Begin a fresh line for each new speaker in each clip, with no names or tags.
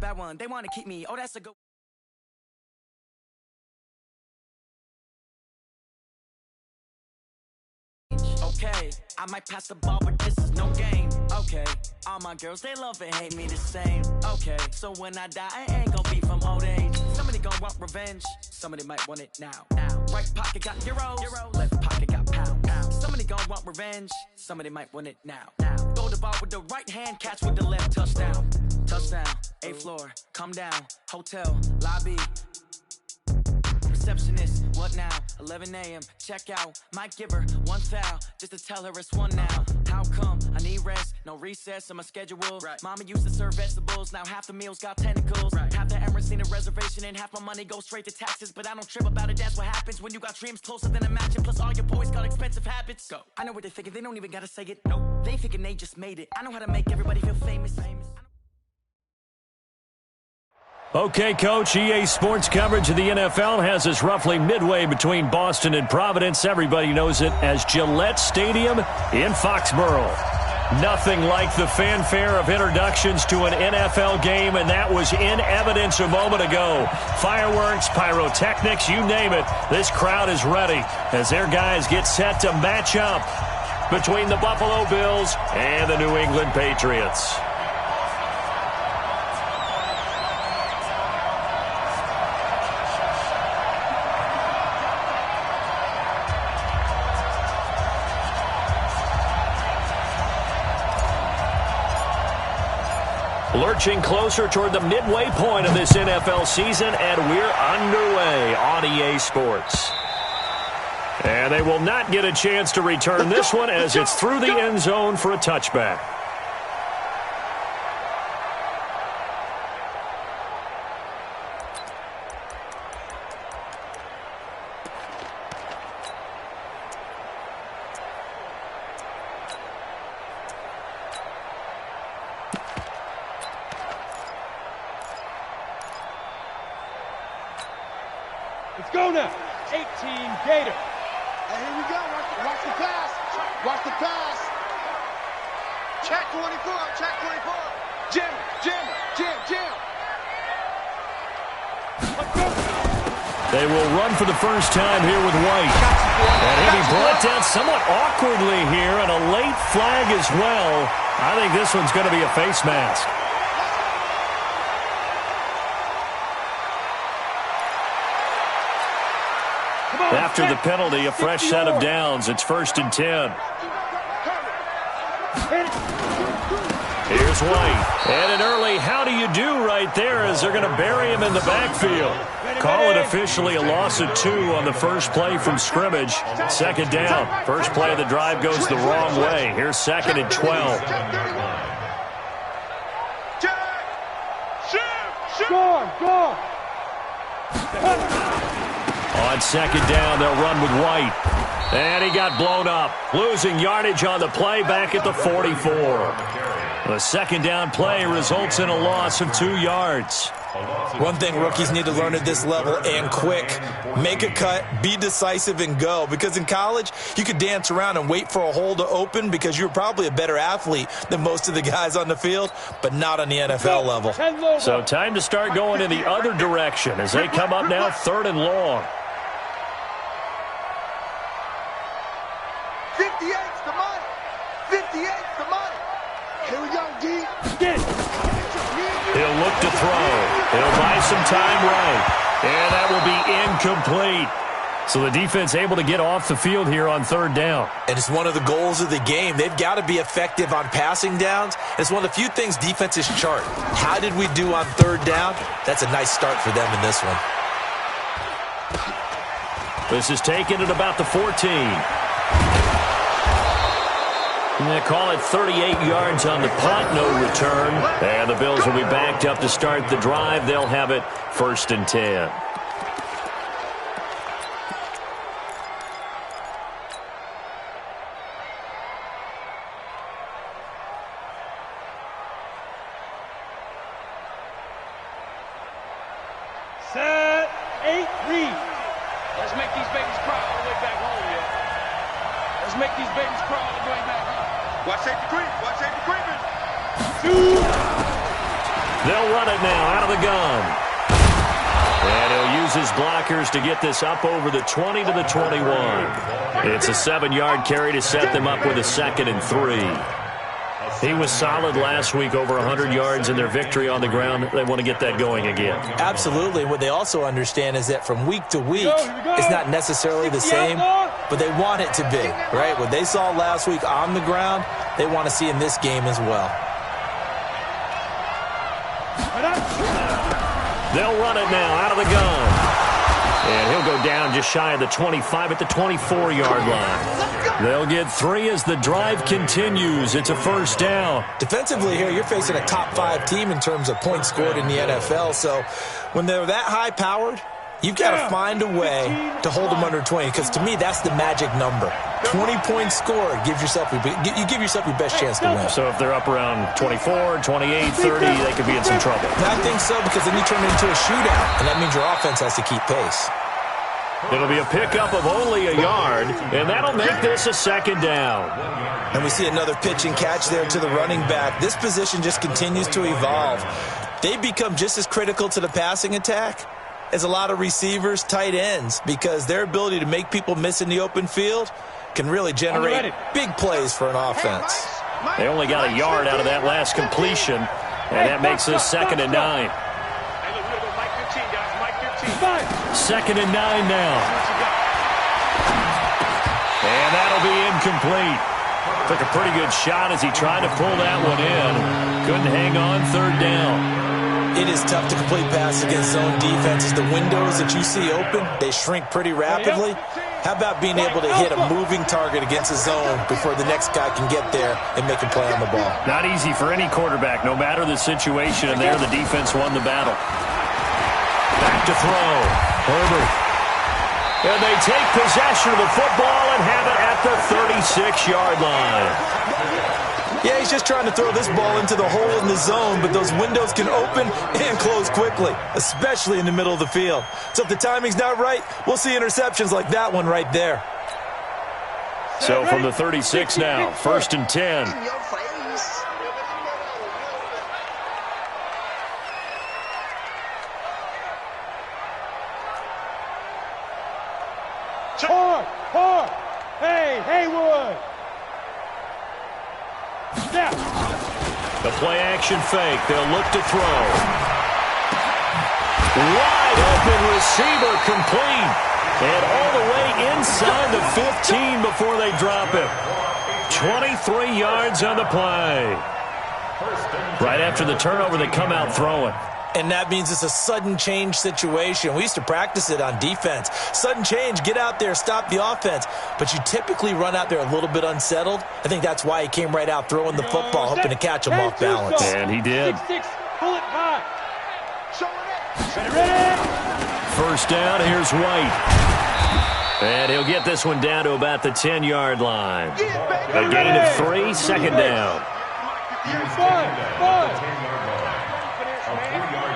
bad one. They want to keep me. Oh, that's a good. Okay, I might pass the ball, but this is no game. Okay, all my girls, they love and hate me the same. Okay, so when I die, I ain't gonna be from old age. Somebody gonna want revenge, somebody might want it now. Right pocket got euros, left pocket got pounds. Somebody gonna want revenge, somebody might want it now. Throw the ball with the right hand, catch with the left, touchdown. Touchdown, 8th floor, come down, hotel, lobby. Receptionist, what now? 11 a.m. Check out. Might give her one foul just to tell her it's one now. How come? I need rest, no recess in my schedule. Right. Mama used to serve vegetables, now half the meals got tentacles. Right. Half the Emirates seen a reservation and half my money goes straight to taxes. But I don't trip about it, that's what happens when you got dreams closer than a match. And plus all your boys got expensive habits. Go. I know what they're thinking, they don't even gotta say it. Nope. They thinking they just made it. I know how to make everybody feel famous.
Okay, Coach, EA Sports coverage of the NFL has us roughly midway between Boston and Providence. Everybody knows it as Gillette Stadium in Foxborough. Nothing like the fanfare of introductions to an NFL game, and that was in evidence a moment ago. Fireworks, pyrotechnics, you name it. This crowd is ready as their guys get set to match up between the Buffalo Bills and the New England Patriots. Lurching closer toward the midway point of this NFL season, and we're underway on EA Sports. And they will not get a chance to return this one as it's through the end zone for a touchback.
Let's go now. 18 Gator.
And here we go. Watch the pass. Watch the pass. Check 24. Check 24. Jim.
Let's go.
They will run for the first time here with White. And he'll be brought down somewhat awkwardly here, and a late flag as well. I think this one's going to be a face mask. After the penalty, a fresh set of downs. It's 1st and 10. Here's White. And an early how do you do right there as they're going to bury him in the backfield. Call it officially a loss of 2 on the first play from scrimmage. 2nd down. First play of the drive goes the wrong way. Here's 2nd and 12.
Go.
On 2nd down, they'll run with White. And he got blown up. Losing yardage on the play back at the 44. The 2nd down play results in a loss of 2 yards.
One thing rookies need to learn at this level, and quick, make a cut, be decisive, and go. Because in college, you could dance around and wait for a hole to open because you're probably a better athlete than most of the guys on the field, but not on the NFL level.
So time to start going in the other direction as they come up now 3rd and long.
58's the money. 58's the money. Here we go, D.
He'll look to throw. He'll buy some time right. And that will be incomplete. So the defense able to get off the field here on 3rd down.
And it's one of the goals of the game. They've got to be effective on passing downs. It's one of the few things defenses chart. How did we do on 3rd down? That's a nice start for them in this one.
This is taken at about the 14. And they call it 38 yards on the punt, no return. And the Bills will be backed up to start the drive. They'll have it 1st and 10.
Set, 8, read.
Let's make these babies cry all the way back home, yeah. Let's make these babies cry all the way back home.
Watch safety creep. Watch safety creeping.
2.
They'll run it now out of the gun. And he'll use his blockers to get this up over the 20 to the 21. It's a 7-yard carry to set them up with a 2nd and 3. He was solid last week, over 100 yards in their victory on the ground. They want to get that going again.
Absolutely. What they also understand is that from week to week, it's not necessarily the same, but they want it to be, right? What they saw last week on the ground, they want to see in this game as well.
They'll run it now out of the gun. And he'll go down just shy of the 25 at the 24-yard line. They'll get 3 as the drive continues. It's a 1st down.
Defensively here, you're facing a top-5 team in terms of points scored in the NFL. So when they're that high-powered, you've got to find a way to hold them under 20, because to me, that's the magic number. 20 points scored gives yourself you give yourself your best chance to win.
So if they're up around 24, 28, 30, they could be in some trouble.
I think so, because then you turn it into a shootout, and that means your offense has to keep pace.
It'll be a pickup of only a yard, and that'll make this a 2nd down.
And we see another pitch and catch there to the running back. This position just continues to evolve. They become just as critical to the passing attack as a lot of receivers, tight ends, because their ability to make people miss in the open field can really generate big plays for an offense.
They only got a yard out of that last completion, and that makes this 2nd and 9. 2nd and 9 now. And that'll be incomplete. Took a pretty good shot as he tried to pull that one in. Couldn't hang on, 3rd down.
It is tough to complete passes against zone defenses. The windows that you see open, they shrink pretty rapidly. How about being able to hit a moving target against a zone before the next guy can get there and make a play on the ball?
Not easy for any quarterback, no matter the situation, and there the defense won the battle. Back to throw. Herbert. And they take possession of the football and have it at the 36-yard line.
Yeah, he's just trying to throw this ball into the hole in the zone, but those windows can open and close quickly, especially in the middle of the field. So if the timing's not right, we'll see interceptions like that one right there.
So from the 36 now, 1st and 10.
Hard. Hey, Haywood. Snap.
The play-action fake. They'll look to throw. Wide open receiver complete. And all the way inside the 15 before they drop it. 23 yards on the play. Right after the turnover, they come out throwing.
And that means it's a sudden change situation. We used to practice it on defense. Sudden change, get out there, stop the offense. But you typically run out there a little bit unsettled. I think that's why he came right out throwing the football, hoping to catch him off balance.
And he did.
6-6, pull it by.
1st down, here's White. And he'll get this one down to about the 10-yard line. A gain of 3, 2nd down.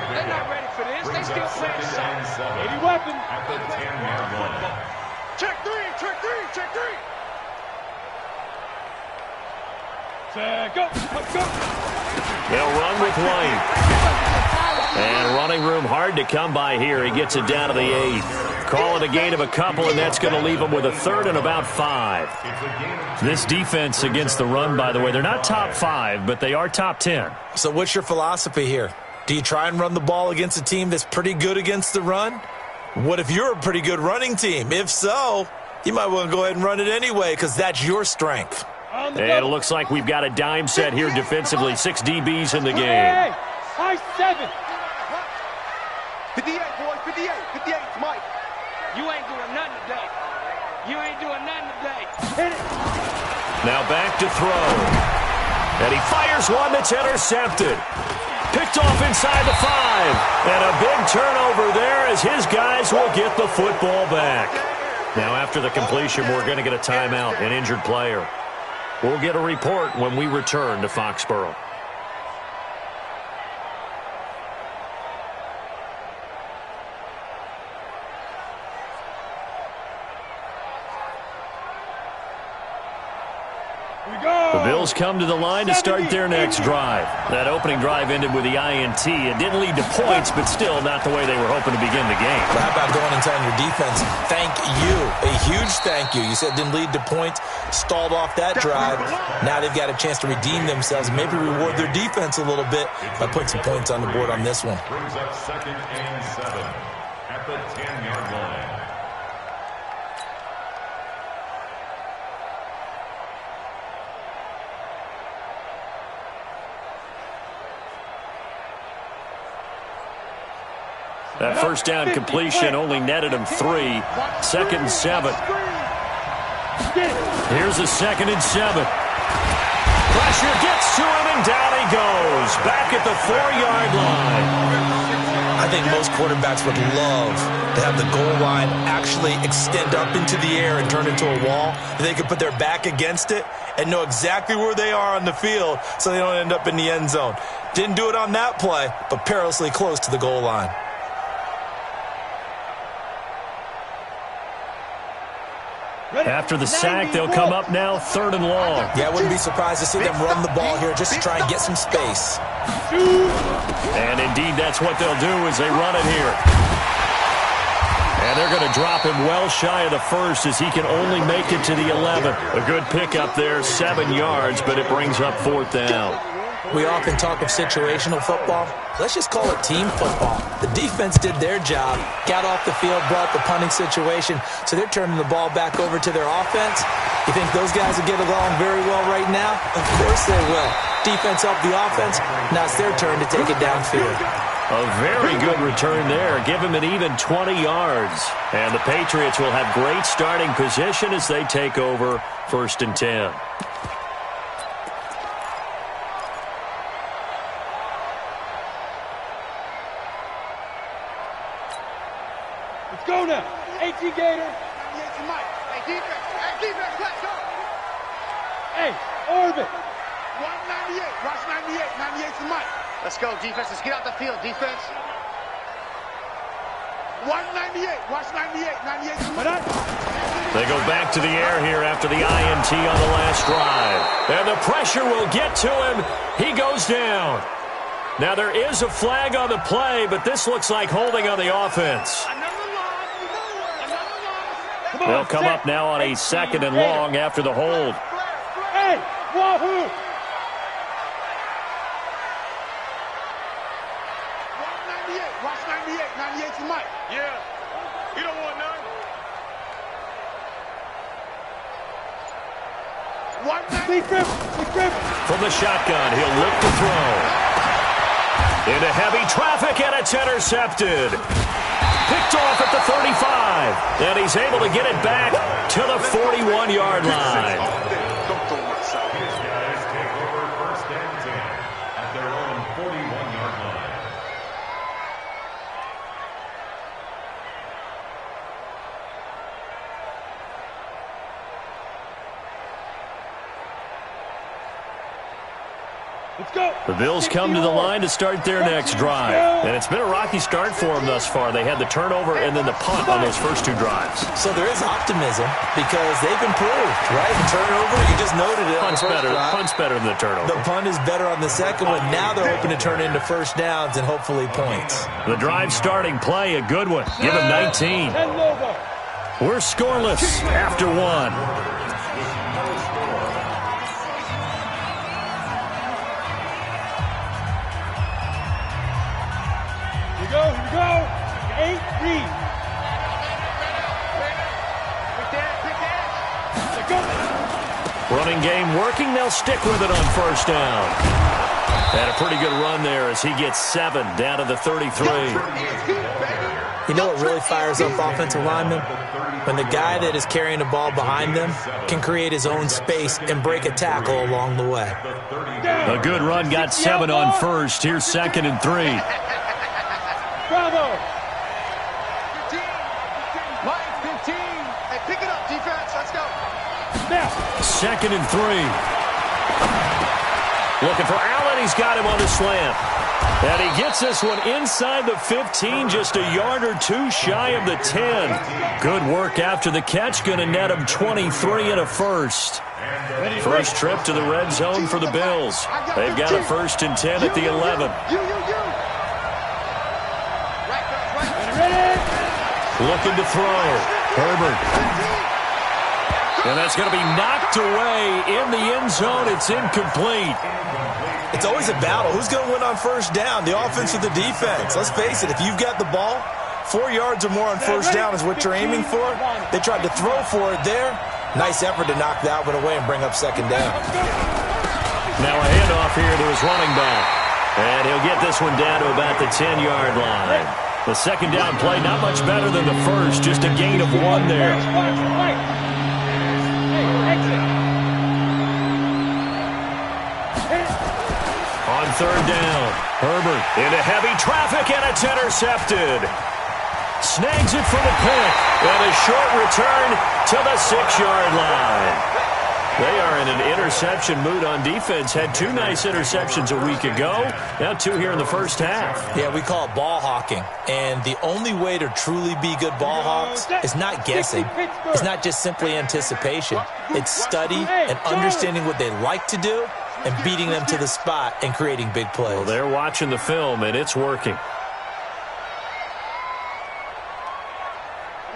They're not ready for this. They still playing soft.
Any weapon.
At the 10-yard line.
Check 3.
Go.
They'll run with White. And running room hard to come by here. He gets it down to the 8. Call it a gain of a couple, and that's going to leave him with a 3rd and about 5. This defense against the run, by the way, they're not top 5, but they are top 10.
So what's your philosophy here? Do you try and run the ball against a team that's pretty good against the run? What if you're a pretty good running team? If so, you might want to go ahead and run it anyway, because that's your strength.
And it looks like we've got a dime set here defensively. 6 DBs in the game.
Hey, high 7.
58, boy, 58, Mike.
You ain't doing nothing today.
Hit it.
Now back to throw. And he fires one that's intercepted. Picked off inside the 5. And a big turnover there as his guys will get the football back. Now after the completion, we're going to get a timeout, an injured player. We'll get a report when we return to Foxborough. The Bills come to the line to start their next drive. That opening drive ended with the INT. It didn't lead to points, but still not the way they were hoping to begin the game.
But how about going and telling your defense, thank you, a huge thank you. You said it didn't lead to points, stalled off that drive. Now they've got a chance to redeem themselves and maybe reward their defense a little bit by putting some points on the board on this one.
Brings up 2nd and 7 at the 10-yard line.
That first down completion only netted him 3. 2nd and 7. Here's a 2nd and 7. Pressure gets to him, and down he goes. Back at the 4-yard line.
I think most quarterbacks would love to have the goal line actually extend up into the air and turn into a wall. They could put their back against it and know exactly where they are on the field so they don't end up in the end zone. Didn't do it on that play, but perilously close to the goal line.
After the sack, they'll come up now 3rd and long.
Yeah, I wouldn't be surprised to see them run the ball here just to try and get some space.
And indeed, that's what they'll do as they run it here. And they're going to drop him well shy of the 1st as he can only make it to the 11th. A good pickup there, 7 yards, but it brings up 4th down.
We often talk of situational football. Let's just call it team football. The defense did their job, got off the field, brought the punting situation, so they're turning the ball back over to their offense. You think those guys will get along very well right now? Of course they will. Defense helped the offense. Now it's their turn to take it downfield.
A very good return there. Give him an even 20 yards. And the Patriots will have great starting position as they take over 1st and 10.
Let's go now. 18 Gator.
Hey, defense, let's go.
Hey, orbit.
198, rush 98, 98 to Mike. Let's go, defense, let's get out the field, defense. 198, rush 98, 98 to Mike.
They go back to the air here after the INT on the last drive. And the pressure will get to him. He goes down. Now there is a flag on the play, but this looks like holding on the offense. They'll come up now on a 2nd and long after the hold.
Hey, wahoo!
198, rush 98, 98 to Mike.
Yeah. You don't want none.
198.
From the shotgun, he'll look to throw. Into heavy traffic, and it's intercepted. Picked off at the 35. And he's able to get it back to the 41-yard line.
His guys take over 1st and 10 at their own 41-yard line.
Let's go.
The Bills come to the line to start their next drive. And it's been a rocky start for them thus far. They had the turnover and then the punt on those first 2 drives.
So there is optimism because they've improved, right? The turnover, you just noted it.
Punt's better than the turnover.
The punt is better on the second one. Now they're hoping to turn into 1st downs and hopefully points.
The drive starting play, a good one. Give him 19. We're scoreless after 1.
Here we go. 8-3.
Running game working. They'll stick with it on 1st down. Had a pretty good run there as he gets 7 down to the 33.
You know what really fires up offensive linemen? When the guy that is carrying the ball behind them can create his own space and break a tackle along the way.
A good run, got 7 on 1st. Here's 2nd and 3.
Bravo.
15. Mike, 15. Hey, pick it up, defense. Let's go.
Now.
2nd and 3. Looking for Allen. He's got him on the slant. And he gets this one inside the 15, just a yard or 2 shy of the 10. Good work after the catch. Going to net him 23 and a 1st. First trip to the red zone for the Bills. They've got a 1st and 10 at the 11. Looking to throw. Herbert. And that's going to be knocked away in the end zone. It's incomplete.
It's always a battle. Who's going to win on first down, the offense or the defense? Let's face it, if you've got the ball, 4 yards or more on first down is what you're aiming for. They tried to throw for it there. Nice effort to knock that one away and bring up second down.
Now a handoff here to his running back. And he'll get this one down to about the 10-yard line. The second down play not much better than the first, just a gain of 1 there. On third down, Herbert into heavy traffic, and it's intercepted. Snags it for the pick, and a short return to the 6-yard line. They are in an interception mood on defense. Had 2 nice interceptions a week ago. Now 2 here in the first half.
Yeah, we call it ball hawking. And the only way to truly be good ball hawks is not guessing. It's not just simply anticipation. It's study and understanding what they like to do and beating them to the spot and creating big plays.
Well, they're watching the film, and it's working.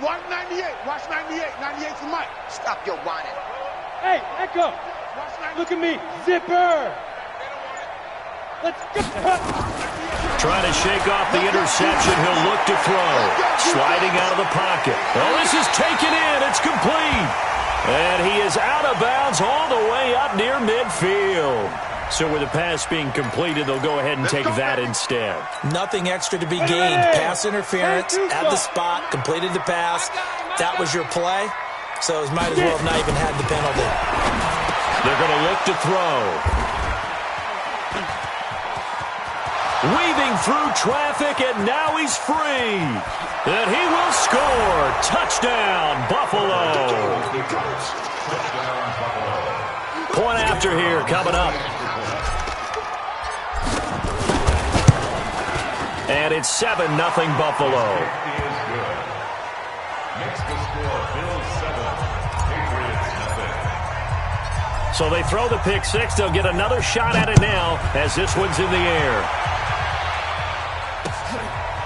198. Watch 98. 98 for Mike. Stop your whining.
Hey, Echo. Look at me. Zipper. Let's go.
Trying to shake off the interception. He'll look to throw. Sliding out of the pocket. Oh, this is taken in. It's complete. And he is out of bounds all the way up near midfield. So with the pass being completed, they'll go ahead and take that instead.
Nothing extra to be gained. Pass interference at the spot, completed the pass. That was your play. So it might as well have not even had the penalty.
They're going to look to throw. Weaving through traffic, and now he's free. And he will score. Touchdown, Buffalo. Point after here coming up. And it's 7-0 Buffalo.
Next to score, Bills 7, Patriots nothing.
So they throw the pick six. They'll get another shot at it now as this one's in the air.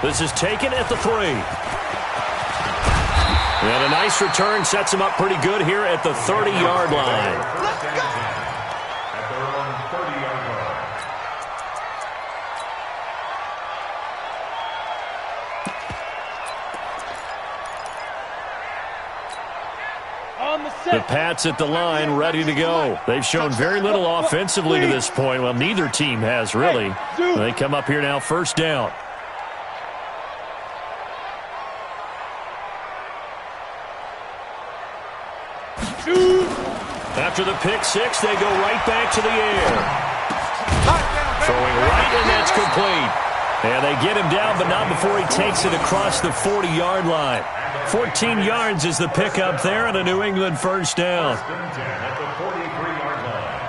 This is taken at the 3. And a nice return sets him up pretty good here at the 30-yard line.
Let's go! At their own 30-yard line.
The Pats at the line, ready to go. They've shown very little offensively to this point. Well, neither team has, really. They come up here now, first down. After the pick six, they go right back to the air. Throwing right, and that's complete. And they get him down, but not before he takes it across the 40-yard line. 14 yards is the pickup there, and a New England first down.
First and 10 at the 43-yard line.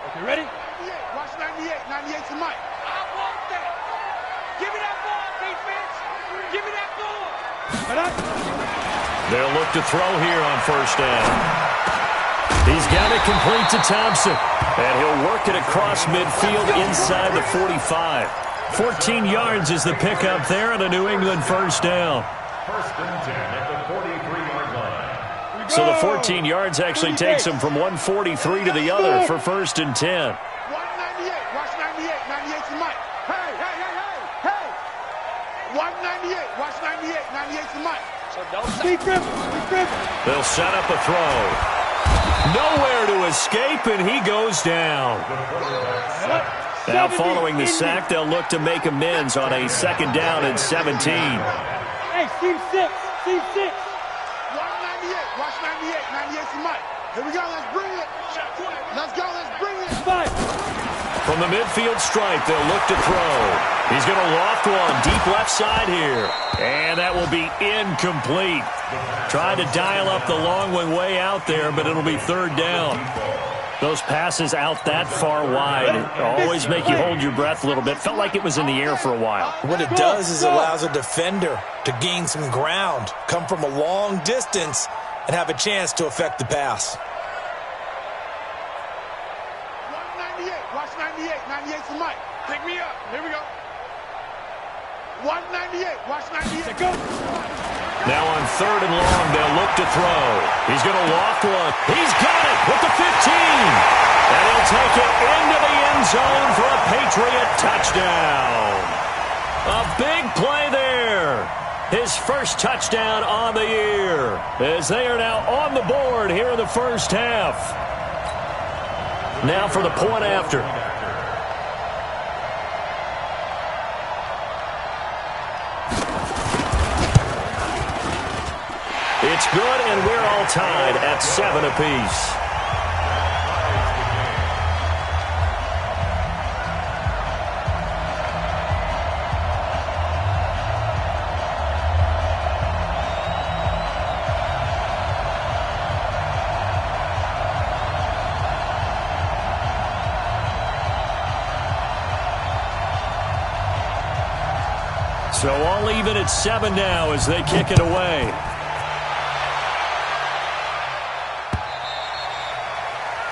Okay, ready?
98. Watch 98. 98 to Mike.
I want that. Give me that ball, defense. Give me that ball.
They'll look to throw here on first down. He's got it complete to Thompson. And he'll work it across midfield inside the 45. 14 yards is the pickup there, and a New England first down.
First and 10 at the 43-yard line.
So the 14 yards actually takes him from 143 to the other for first and 10.
198. Watch 98. 98 to Mike. Hey, hey, hey, hey, hey. 198. Watch 98. 98 to Mike.
So don't
They'll set up a throw. Nowhere to escape, and he goes down. Now following the sack, they'll look to make amends on a second down and 17.
Hey, team 6. Team 6.
198. Watch 98. 98 to Mike. Here we go. Let's bring it. Let's go. Let's bring it.
5.
From the midfield stripe, they'll look to throw. He's going to loft one deep left side here. And that will be incomplete. Trying to dial up the long one way out there, but it'll be third down. Those passes out that far wide always make you hold your breath a little bit. Felt like it was in the air for a while.
What it does is it allows a defender to gain some ground, come from a long distance, and have a chance to affect the pass.
198. Watch 98. 98 for Mike. Pick me up. Here we go. 198. Watch 98. Go.
Now on 3rd and long, they'll look to throw. He's going to loft one. He's got it with the 15. And he'll take it into the end zone for a Patriot touchdown. A big play there. His first touchdown on the year, as they are now on the board here in the first half. Now for the point after. It's good, and we're all tied at 7 apiece. So all even at 7 now as they kick it away.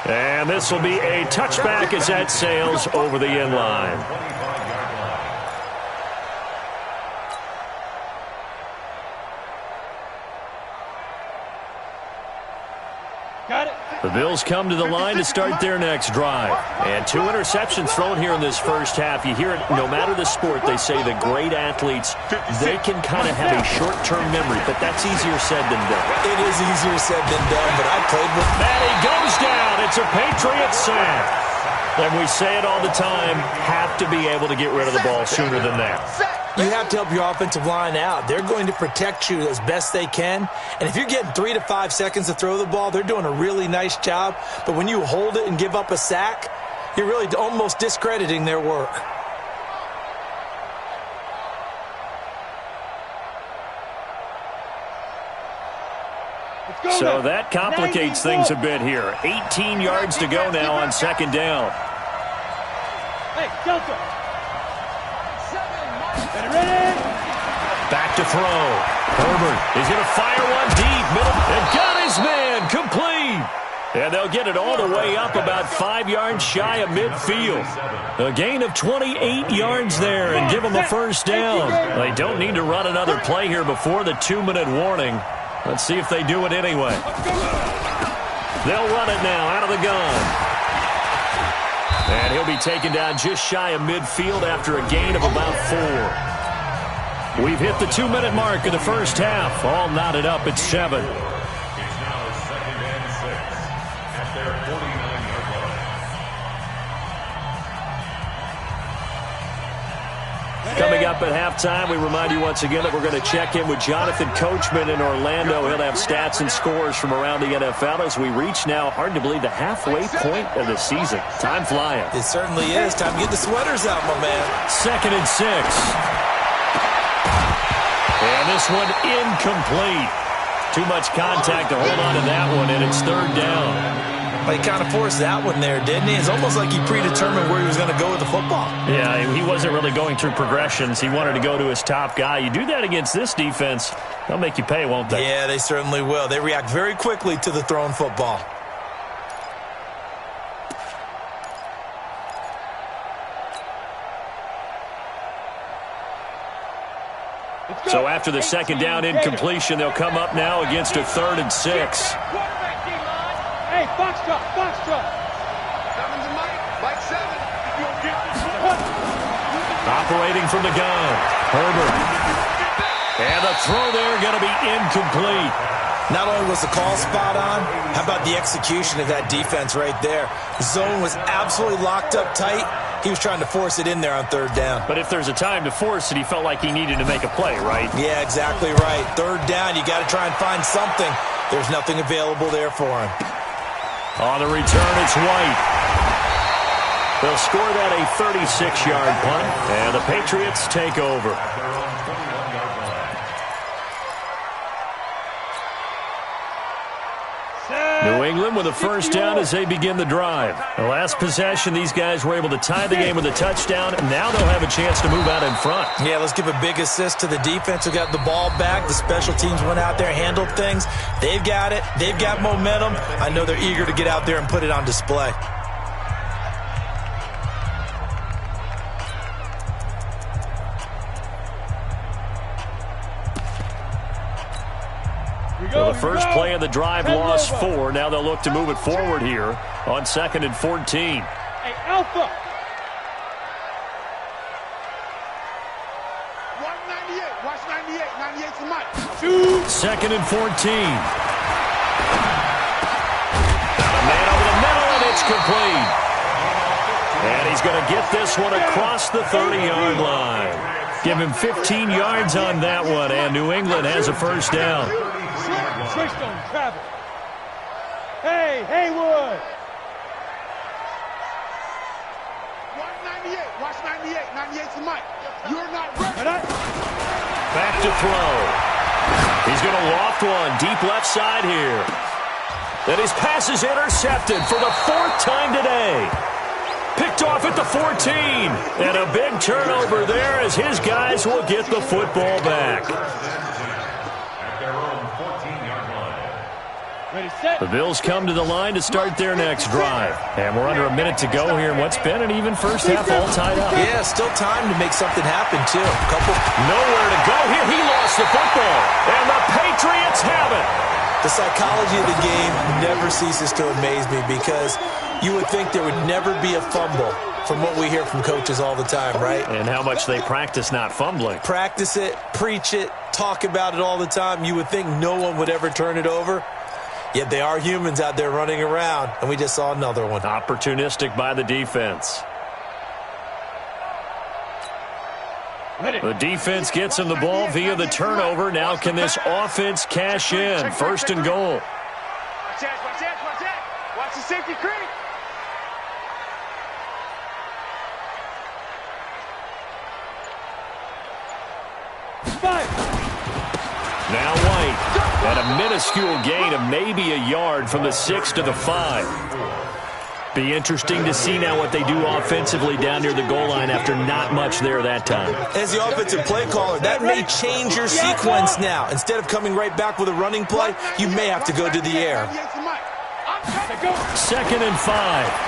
And this will be a touchback as that sails over the end line.
Got it.
The Bills come to the line to start their next drive. And 2 interceptions thrown here in this first half. You hear it, no matter the sport, they say the great athletes, they can kind of have a short-term memory, but that's easier said than done.
It is easier said than done, but I played with...
And he goes down. It's a Patriot sack. And we say it all the time, have to be able to get rid of the ball sooner than that.
You have to help your offensive line out. They're going to protect you as best they can. And if you're getting 3 to 5 seconds to throw the ball, they're doing a really nice job. But when you hold it and give up a sack, you're really almost discrediting their work.
So that complicates things a bit here. 18 yards to go now on 2nd down.
Hey, Delta. Ready?
Back to throw. Herbert is going to fire one deep. Middle. And got his man. Complete. And they'll get it all the way up about 5 yards shy of midfield. A gain of 28 yards there and give them a first down. They don't need to run another play here before the 2-minute warning. Let's see if they do it anyway. They'll run it now out of the gun. And he'll be taken down just shy of midfield after a gain of about 4. We've hit the 2-minute mark of the first half. All knotted up at 7.
It's now 2nd and 6 at their 49-yard line.
Coming up at halftime, we remind you once again that we're going to check in with Jonathan Coachman in Orlando. He'll have stats and scores from around the NFL as we reach now, hard to believe, the halfway point of the season. Time flying.
It certainly is. Time to get the sweaters out, my man.
2nd and 6. And this one incomplete. Too much contact to hold on to that one, and it's 3rd down.
Well, he kind of forced that one there, didn't he? It's almost like he predetermined where he was going to go with the football.
Yeah, he wasn't really going through progressions. He wanted to go to his top guy. You do that against this defense, they'll make you pay, won't they?
Yeah, they certainly will. They react very quickly to the thrown football.
So after the 2nd down incompletion, they'll come up now against a 3rd and 6.
Hey, Foxtrot, Foxtrot.
7's a Mike. Mike 7.
Operating from the gun. Herbert. And the throw there going to be incomplete.
Not only was the call spot on, how about the execution of that defense right there? The zone was absolutely locked up tight. He was trying to force it in there on 3rd down.
But if there's a time to force it, he felt like he needed to make a play, right?
Yeah, exactly right. 3rd down, you got to try and find something. There's nothing available there for him.
On the return, it's White. They'll score that a 36-yard punt, and the Patriots take over. New England with a first down as they begin the drive. The last possession, these guys were able to tie the game with a touchdown, and now they'll have a chance to move out in front.
Yeah, let's give a big assist to the defense who got the ball back. The special teams went out there, handled things. They've got it. They've got momentum. I know they're eager to get out there and put it on display.
Well, the first play of the drive lost 4. Now they'll look to move it forward here on 2nd and 14.
Hey, Alpha.
198. Watch 98. 98 to Mike.
2nd and 14. A man over the middle, and it's complete. And he's going to get this one across the 30-yard line. Give him 15 yards on that one, and New England has a first down.
Switched on travel. Hey, Haywood.
198. Watch 98. 98 to Mike. You're not ready.
Back to throw. He's going to loft one deep left side here. Then his pass is intercepted for the 4th time today. Picked off at the 14. And a big turnover there as his guys will get the football back. The Bills come to the line to start their next drive. And we're under a minute to go here in what's been an even first half, all tied up.
Yeah, still time to make something happen, too.
Nowhere to go here. He lost the football. And the Patriots have it.
The psychology of the game never ceases to amaze me because you would think there would never be a fumble from what we hear from coaches all the time, right?
And how much they practice not fumbling.
Practice it, preach it, talk about it all the time. You would think no one would ever turn it over. Yet they are humans out there running around, and we just saw another one.
Opportunistic by the defense. The defense gets him the ball via the turnover. Now can this offense cash in? 1st and goal.
Watch that, watch that, watch that. Watch the safety creep.
Now White at a minuscule gain of maybe a yard from the 6 to the 5. Be interesting to see now what they do offensively down near the goal line after not much there that time.
As the offensive play caller, that may change your sequence now. Instead of coming right back with a running play, you may have to go to the air.
2nd and 5.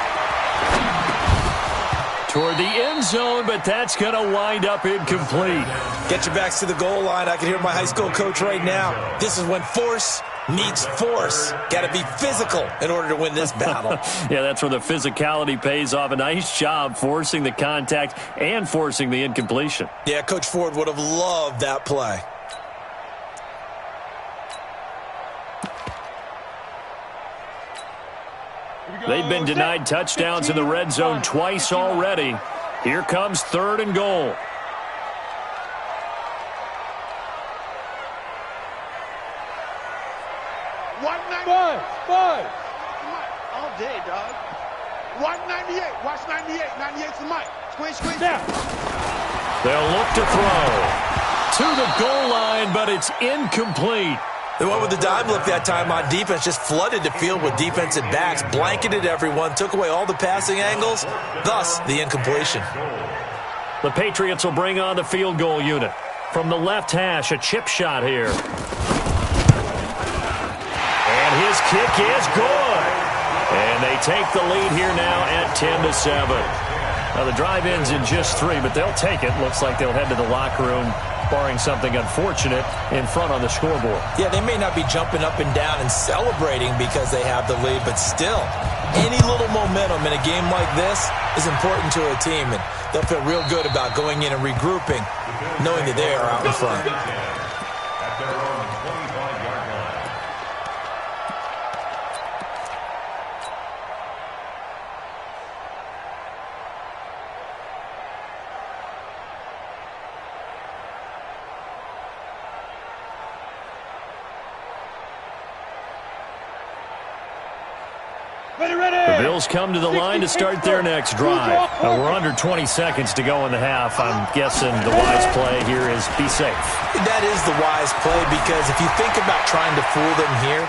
Toward the end zone, but that's going to wind up incomplete.
Get your backs to the goal line. I can hear my high school coach right now. This is when force meets force. Got to be physical in order to win this battle.
Yeah, that's where the physicality pays off. A nice job forcing the contact and forcing the incompletion.
Yeah, Coach Ford would have loved that play.
They've been denied touchdowns in the red zone twice already. Here comes 3rd and goal.
Five.
All day, dog. 198. Watch 98. 98 to Mike. Squeeze.
They'll look to throw to the goal line, but it's incomplete.
They went with the dime look that time on defense, just flooded the field with defensive backs, blanketed everyone, took away all the passing angles, thus the incompletion.
The Patriots will bring on the field goal unit. From the left hash, a chip shot here. And his kick is good. And they take the lead here now at 10-7. Now the drive ends in just 3, but they'll take it. Looks like they'll head to the locker room, barring something unfortunate, in front on the scoreboard.
Yeah, they may not be jumping up and down and celebrating because they have the lead, but still, any little momentum in a game like this is important to a team, and they'll feel real good about going in and regrouping, knowing that they are out in front.
At their own 25-yard line.
The Bills come to the line to start their next drive. We're under 20 seconds to go in the half. I'm guessing the wise play here is be safe.
That is the wise play, because if you think about trying to fool them here,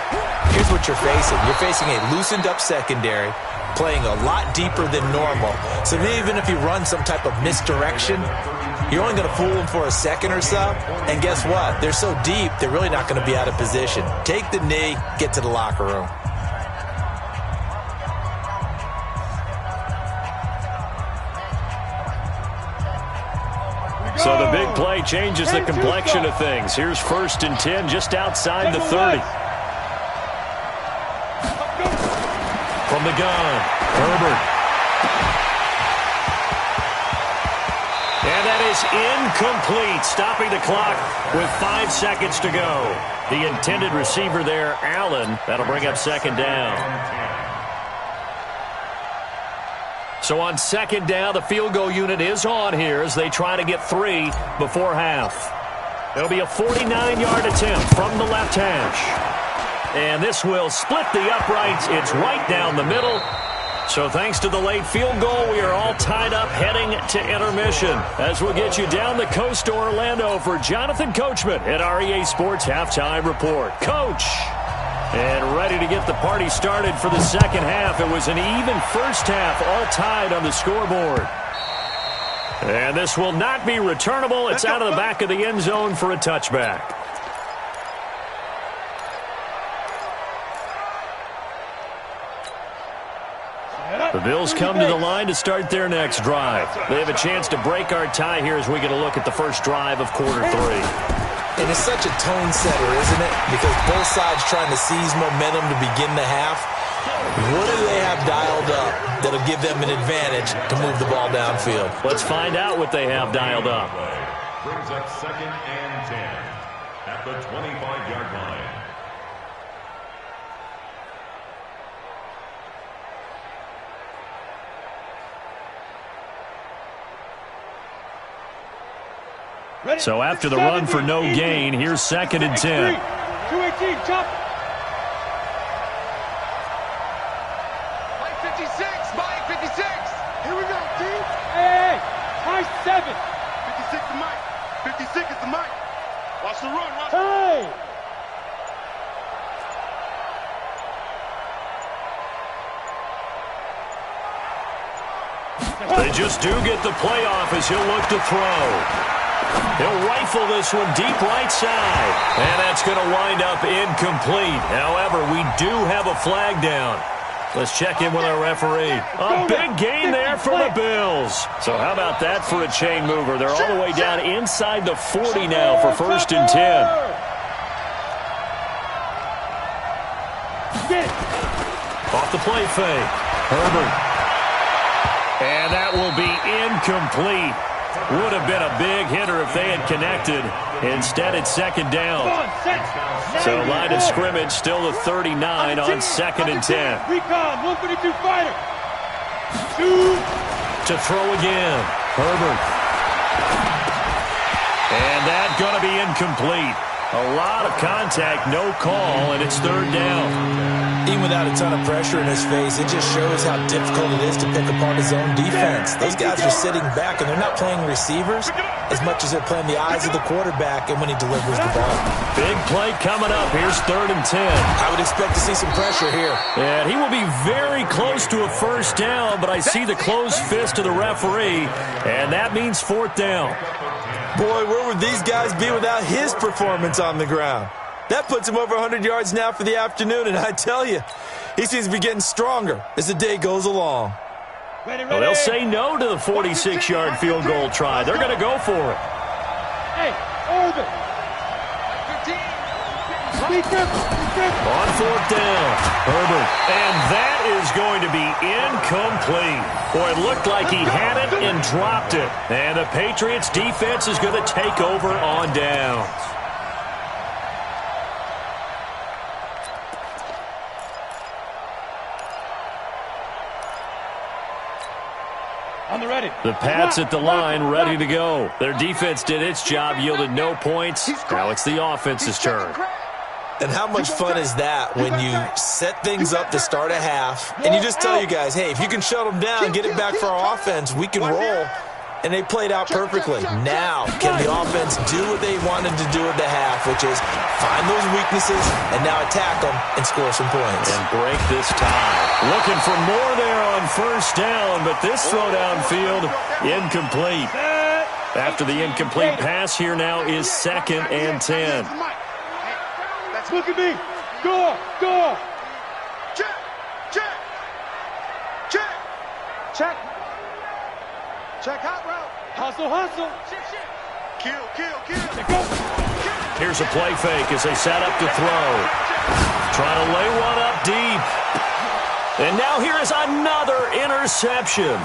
here's what you're facing. You're facing a loosened up secondary, playing a lot deeper than normal. So even if you run some type of misdirection, you're only going to fool them for a second or so. And guess what? They're so deep, they're really not going to be out of position. Take the knee, get to the locker room.
So the big play changes the complexion of things. Here's 1st and 10 just outside the 30. From the gun, Herbert. And that is incomplete, stopping the clock with 5 seconds to go. The intended receiver there, Allen. That'll bring up 2nd down. So on 2nd down, the field goal unit is on here as they try to get 3 before half. It'll be a 49-yard attempt from the left hash. And this will split the uprights. It's right down the middle. So thanks to the late field goal, we are all tied up heading to intermission. As we'll get you down the coast to Orlando for Jonathan Coachman at our EA Sports Halftime Report. Coach! And ready to get the party started for the second half. It was an even first half, all tied on the scoreboard. And this will not be returnable. It's out of the back of the end zone for a touchback. The Bills come to the line to start their next drive. They have a chance to break our tie here as we get a look at the first drive of quarter 3.
And it's such a tone setter, isn't it? Because both sides trying to seize momentum to begin the half. What do they have dialed up that'll give them an advantage to move the ball downfield?
Let's find out what they have dialed up.
Brings up 2nd and 10 at the 25-yard line.
So after the run for no gain, here's 2nd and 10.
218, jump.
Mike 56, Mike 56. Here we go, team.
Hey, high 7.
56 to Mike. 56 is the Mike. Watch the run, watch.
Hey.
They just do get the play off as he'll look to throw. He'll rifle this one deep right side. And that's going to wind up incomplete. However, we do have a flag down. Let's check in with our referee. A big gain there for the Bills. So how about that for a chain mover? They're all the way down inside the 40 now for 1st and 10. Off the play fake. Herbert. And that will be incomplete. Would have been a big hitter if they had connected. Instead, it's 2nd down. So line of scrimmage still the 39 on 2nd and 10.
Recon, 152 fighter.
To throw again. Herbert. And that's going to be incomplete. A lot of contact, no call, and it's 3rd down.
Even without a ton of pressure in his face, it just shows how difficult it is to pick apart his own defense. Those guys are sitting back, and they're not playing receivers as much as they're playing the eyes of the quarterback and when he delivers the ball.
Big play coming up. Here's 3rd and 10.
I would expect to see some pressure here.
And he will be very close to a 1st down, but I see the closed fist of the referee, and that means 4th down.
Boy, where would these guys be without his performance on the ground? That puts him over 100 yards now for the afternoon, and I tell you, he seems to be getting stronger as the day goes along.
Well, they'll say no to the 46-yard field goal try. They're going to go for it.
Hey, orbit. 15.
On 4th down, Herbert. And that is going to be incomplete. Boy, it looked like he had it and dropped it. And the Patriots defense is going to take over on downs. The Pats at the line, ready to go. Their defense did its job, yielded no points. Now it's the offense's turn.
And how much fun is that when you set things up to start a half and you just tell your guys, hey, if you can shut them down, get it back for our offense, we can roll. And they played out perfectly. Now, can the offense do what they wanted to do at the half, which is find those weaknesses and now attack them and score some points.
And break this tie. Looking for more there on first down, but this throw downfield incomplete. After the incomplete pass, here now is 2nd and 10.
Look at me. Go.
Check. Check hot route.
Hustle.
Kill.
Here's a play fake as they set up to throw. Trying to lay one up deep. And now here is another interception.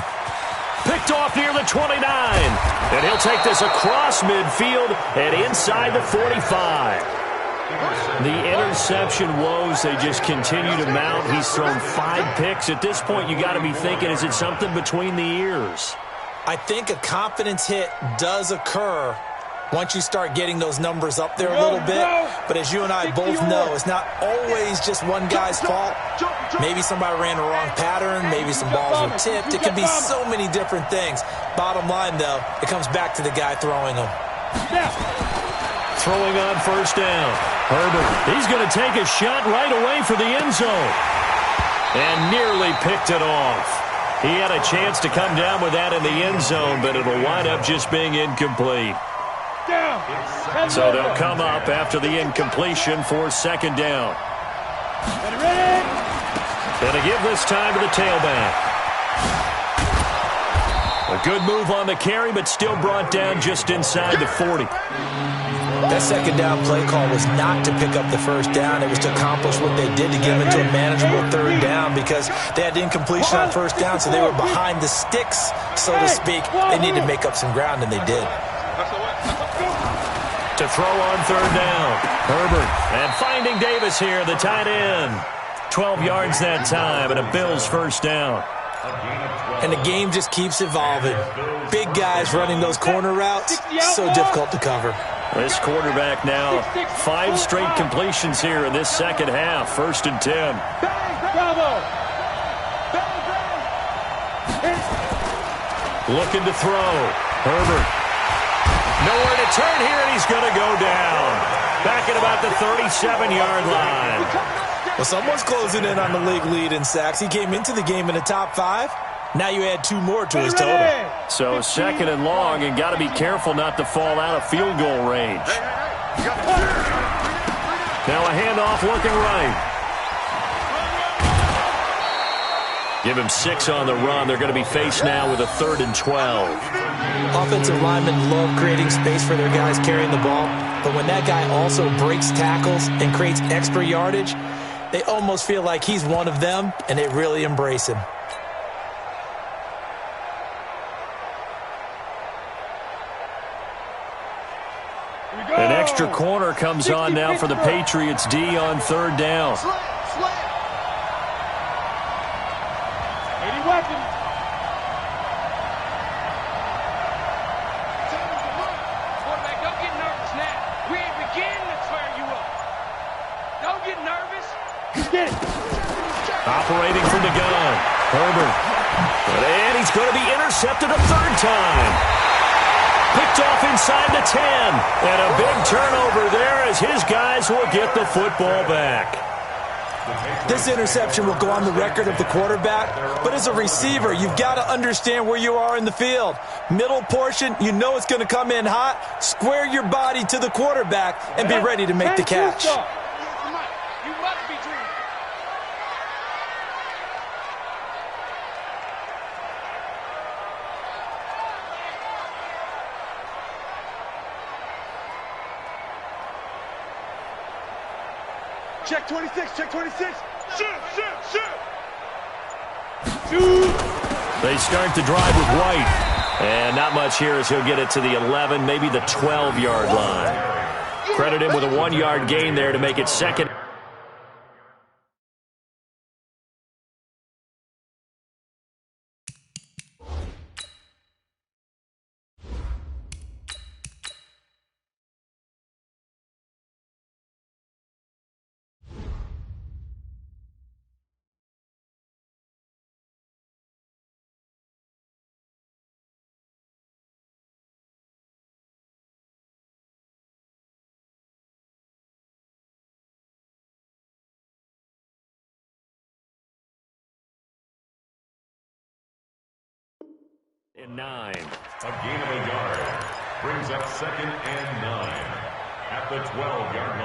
Picked off near the 29. And he'll take this across midfield and inside the 45. The interception woes, they just continue to mount. He's thrown 5 picks. At this point, you got to be thinking, is it something between the ears?
I think a confidence hit does occur once you start getting those numbers up there a little bit. But as you and I both know, it's not always just one guy's fault. Maybe somebody ran the wrong pattern. Maybe some balls were tipped. It could be so many different things. Bottom line, though, it comes back to the guy throwing them.
Throwing on first down. Herbert, he's going to take a shot right away for the end zone. And nearly picked it off. He had a chance to come down with that in the end zone, but it'll wind up just being incomplete. So they'll come up after the incompletion for 2nd down. Going to give this time to the tailback. A good move on the carry, but still brought down just inside the 40.
That 2nd down play call was not to pick up the first down. It was to accomplish what they did to get them into a manageable 3rd down because they had incompletion on first down, so they were behind the sticks, so to speak. They needed to make up some ground, and they did.
To throw on 3rd down. Herbert. And finding Davis here, the tight end. 12 yards that time, and a Bills first down.
And the game just keeps evolving. Big guys running those corner routes, so difficult to cover.
This quarterback now, 5 straight completions here in this second half. 1st and 10. Looking to throw. Herbert. Nowhere to turn here, and he's going to go down. Back at about the 37-yard line.
Well, someone's closing in on the league lead in sacks. He came into the game in the top 5. Now you add 2 more to his total.
So 2nd and long, and got to be careful not to fall out of field goal range. Now a handoff looking right. Give him 6 on the run. They're going to be faced now with a 3rd and 12.
Offensive linemen love creating space for their guys carrying the ball, but when that guy also breaks tackles and creates extra yardage, they almost feel like he's one of them, and they really embrace him.
An extra corner comes on now for the Patriots D on 3rd down.
Quarterback, don't get nervous now. We ain't beginning to tear you up. Don't get nervous.
Operating from the gun. Herbert. And he's going to be intercepted a 3rd time. Picked off inside the 10. And a big turnover there as his guys will get the football back.
This interception will go on the record of the quarterback, but as a receiver, you've got to understand where you are in the field. Middle portion, you know it's going to come in hot. Square your body to the quarterback and be ready to make the catch.
You must be dreaming.
Check 26, check 26. Shoot.
They start the drive with White. And not much here as he'll get it to the 11, maybe the 12-yard line. Credit him with a 1-yard gain there to make it 2nd. And 9.
A gain of a yard brings up 2nd and 9 at the 12-yard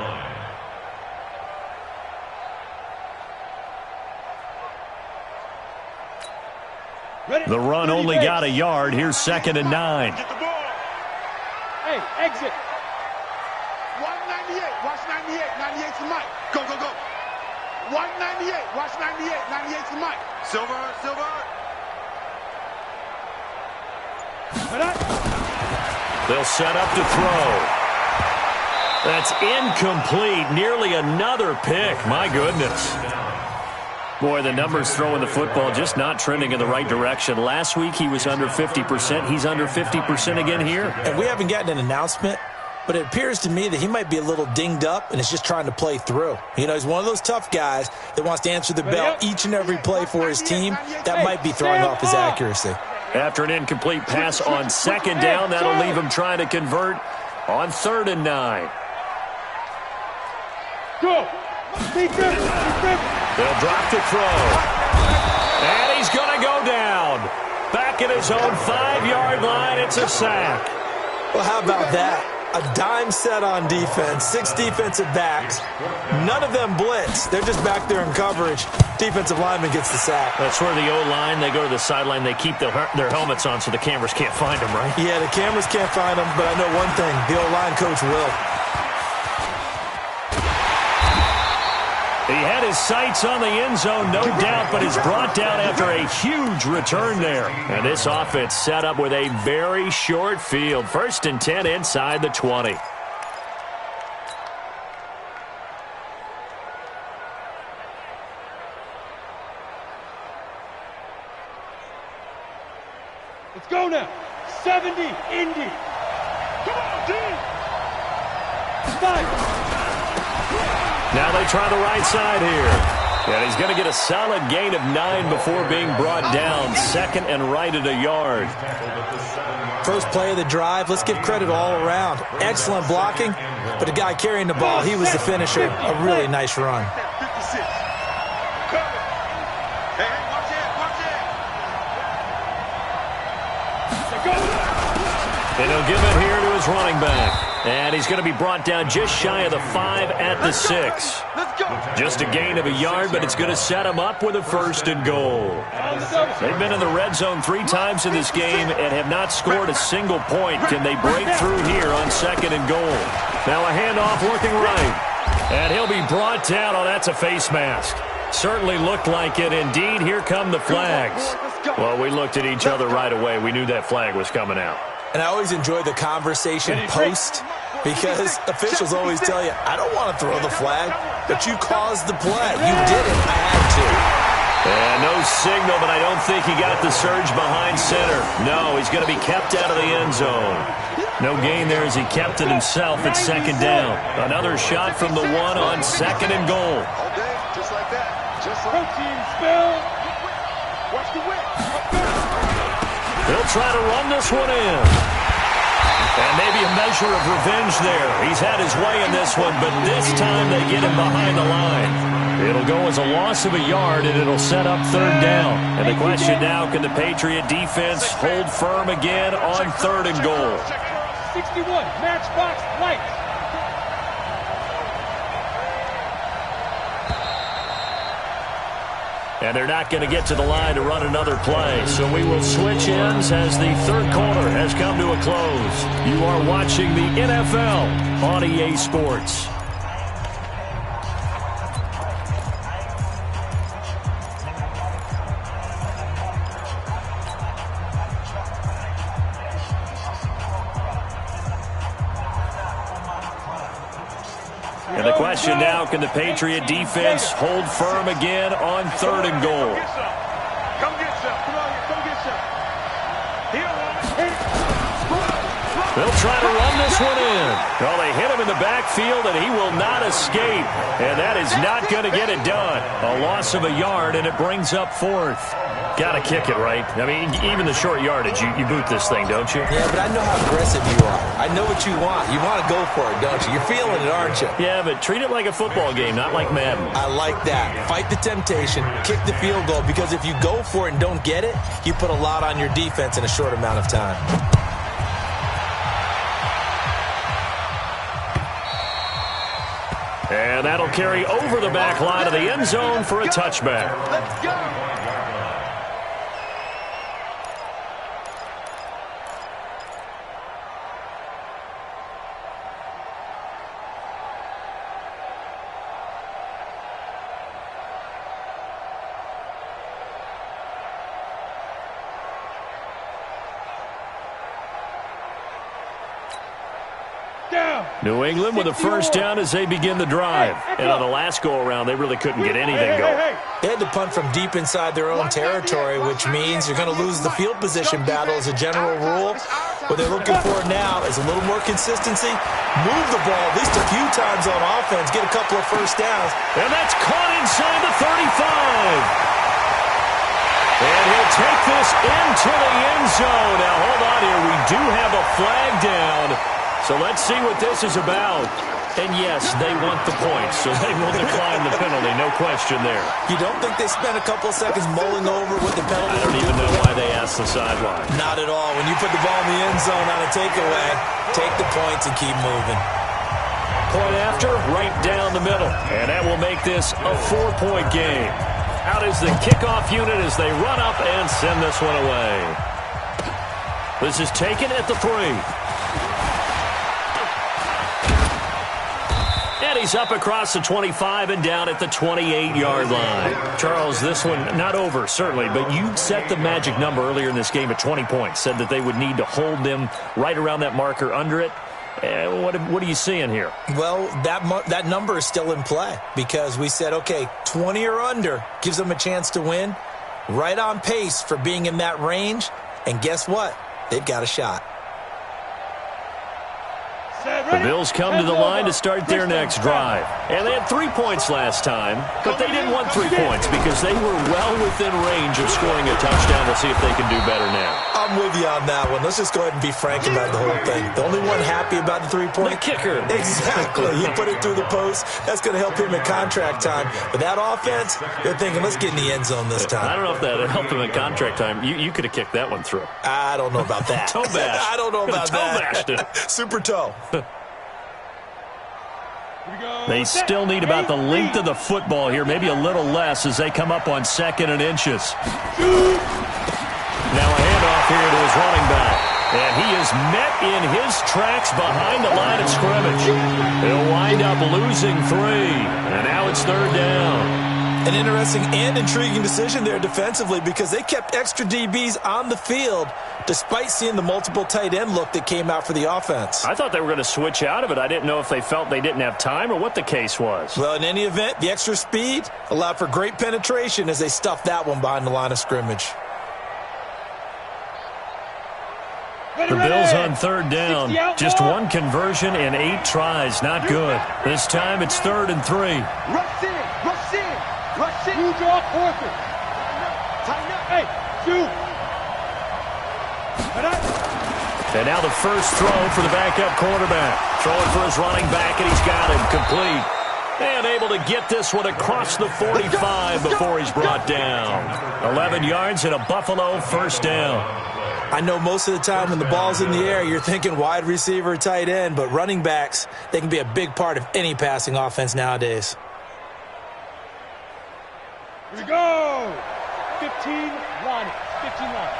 line.
The run only got a yard. Here's 2nd and 9.
Get the ball. Hey, exit.
198. Watch 98. 98 to Mike. Go, go, go. 198. Watch 98. 98 to Mike. Silver.
They'll set up to throw. That's incomplete. Nearly another pick. My goodness. Boy, the numbers throwing the football just not trending in the right direction. Last week he was under 50%. He's under 50% again here.
And we haven't gotten an announcement, but it appears to me that he might be a little dinged up and is just trying to play through. You know, he's one of those tough guys that wants to answer the bell each and every play for his team. That might be throwing off his accuracy.
After an incomplete pass on 2nd down, that'll leave him trying to convert on 3rd and 9.
Go.
They'll drop to throw. And he's going to go down. Back at his own 5-yard line, it's a sack.
Well, how about that? A dime set on defense, 6 defensive backs. None of them blitz. They're just back there in coverage. Defensive lineman gets the sack.
That's where the O-line, they go to the sideline, they keep their helmets on so the cameras can't find them, right?
Yeah, the cameras can't find them, but I know one thing. The O-line coach will.
He had his sights on the end zone, no doubt, but is brought down after a huge return there. And this offense set up with a very short field. 1st and 10 inside the 20.
Let's go now. 70, Indy. Come on, D. 5.
Now they try the right side here. And he's going to get a solid gain of 9 before being brought down. 2nd and right at a yard.
First play of the drive. Let's give credit all around. Excellent blocking, but the guy carrying the ball, he was the finisher. A really nice run.
56. Hey, watch it.
And he'll give it here to his running back. And he's going to be brought down just shy of the 5 at the 6. Just a gain of a yard, but it's going to set him up with a 1st and goal. They've been in the red zone 3 times in this game and have not scored a single point. Can they break through here on 2nd and goal? Now a handoff looking right. And he'll be brought down. Oh, that's a face mask. Certainly looked like it. Indeed, here come the flags. Well, we looked at each other right away. We knew that flag was coming out.
And I always enjoy the conversation post because officials always tell you, I don't want to throw the flag, but you caused the play. You did it. I had to.
And no signal, but I don't think he got the surge behind center. No, he's going to be kept out of the end zone. No gain there as he kept it himself at 2nd down. Another shot from the 1 on 2nd and goal.
All day, just like that. Just like
Protein spill.
Watch the whip.
They'll try to run this one in. And maybe a measure of revenge there. He's had his way in this one, but this time they get him behind the line. It'll go as a loss of a yard, and it'll set up 3rd down. And the question now, can the Patriot defense hold firm again on 3rd and goal?
61, matchbox lights.
And they're not going to get to the line to run another play. So we will switch ends as the 3rd quarter has come to a close. You are watching the NFL on EA Sports. And the question now, can the Patriot defense hold firm again on 3rd and goal?
Come get some. Come on, come get some.
They'll try to run this one in. Well, they hit him in the backfield, and he will not escape. And that is not going to get it done. A loss of a yard, and it brings up 4th. Got to kick it, right? I mean, even the short yardage, you boot this thing, don't you?
Yeah, but I know how aggressive you are. I know what you want. You want to go for it, don't you? You're feeling it, aren't you?
Yeah, but treat it like a football game, not like Madden.
I like that. Fight the temptation, kick the field goal, because if you go for it and don't get it, you put a lot on your defense in a short amount of time.
And that'll carry over the back line of the end zone for a touchback.
Let's go.
New England with a first down as they begin the drive. And on the last go-around, they really couldn't get anything going.
They had to punt from deep inside their own territory, which means you're going to lose the field position battle as a general rule. What they're looking for now is a little more consistency, move the ball at least a few times on offense, get a couple of first downs.
And that's caught inside the 35. And he'll take this into the end zone. Now, hold on here. We do have a flag down. So let's see what this is about. And yes, they want the points, so they will decline the penalty, no question there.
You don't think they spent a couple of seconds mulling over what the penalty
I don't even know why they asked the sideline.
Not at all. When you put the ball in the end zone on a takeaway, take the points and keep moving.
Point after, right down the middle. And that will make this a 4-point game. Out is the kickoff unit as they run up and send this one away. This is taken at the 3. And he's up across the 25 and down at the 28-yard line. Charles, this one not over, certainly, but you set the magic number earlier in this game at 20 points, said that they would need to hold them right around that marker under it. What are you seeing here?
Well, that number is still in play because we said, okay, 20 or under gives them a chance to win. Right on pace for being in that range. And guess what? They've got a shot.
The Bills come to the line to start their next drive. And they had 3 points last time, but they didn't want 3 points because they were well within range of scoring a touchdown. Let's see if they can do better now.
I'm with you on that one. Let's just go ahead and be frank about the whole thing. The only one happy about the 3-point?
The kicker.
Exactly. He put it through the post. That's going to help him at contract time. But that offense, they're thinking, let's get in the end zone this time.
I don't know if that helped him at contract time. You could have kicked that one through.
I don't know about that.
Toe bash.
I don't know about
toe bashed it.
Super toe.
They still need about the length of the football here, maybe a little less as they come up on 2nd and inches. Now a handoff here to his running back. And he is met in his tracks behind the line of scrimmage. He'll wind up losing 3. And now it's 3rd down.
An interesting and intriguing decision there defensively because they kept extra DBs on the field despite seeing the multiple tight end look that came out for the offense.
I thought they were going to switch out of it. I didn't know if they felt they didn't have time or what the case was.
Well, in any event, the extra speed allowed for great penetration as they stuffed that one behind the line of scrimmage.
The Bills on 3rd down. Just one conversion in 8 tries. Not good. This time it's 3rd and 3.
Rush in. Rush in. Rush in.
Huge off 4th.
Tighten up.
Hey, shoot.
And now the first throw for the backup quarterback. Throwing for his running back, and he's got him complete. And able to get this one across the 45 before he's brought down. 11 yards and a Buffalo first down.
I know most of the time when the ball's in the air, you're thinking wide receiver, tight end, but running backs, they can be a big part of any passing offense nowadays.
Here we go. 15 line. 15 line.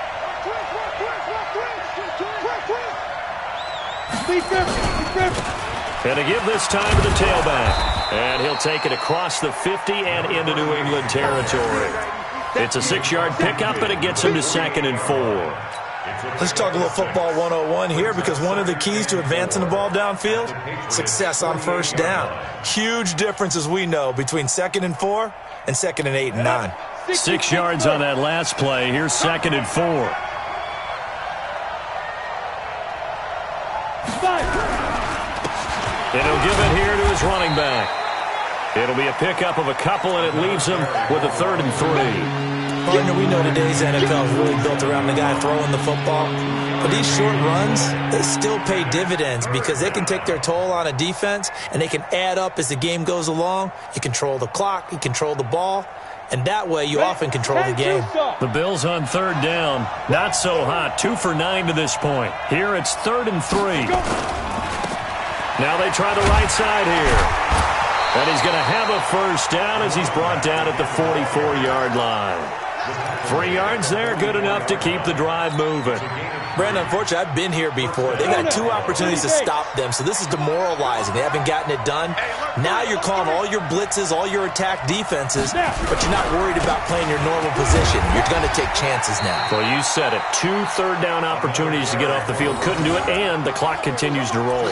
And to give this time to the tailback. And he'll take it across the 50 and into New England territory. It's a 6-yard pickup, and it gets him to 2nd and 4.
Let's talk a little football 101 here because one of the keys to advancing the ball downfield, success on first down. Huge difference, as we know, between 2nd and 4 and 2nd and 8 and 9.
6 yards on that last play. Here's 2nd and 4. And he'll give it here to his running back. It'll be a pickup of a couple, and it leaves him with a 3rd and 3.
Partner, we know today's NFL is really built around the guy throwing the football. But these short runs, they still pay dividends because they can take their toll on a defense, and they can add up as the game goes along. You control the clock, you control the ball, and that way you often control the game.
The Bills on third down. Not so hot. 2 for 9 to this point. Here it's 3rd and 3. Now they try the right side here. And he's going to have a first down as he's brought down at the 44-yard line. 3 yards there, good enough to keep the drive moving.
Brandon, unfortunately, I've been here before. They've had 2 opportunities to stop them, so this is demoralizing. They haven't gotten it done. Now you're calling all your blitzes, all your attack defenses, but you're not worried about playing your normal position. You're going to take chances now.
Well, you said it. 2 third-down opportunities to get off the field. Couldn't do it, and the clock continues to roll.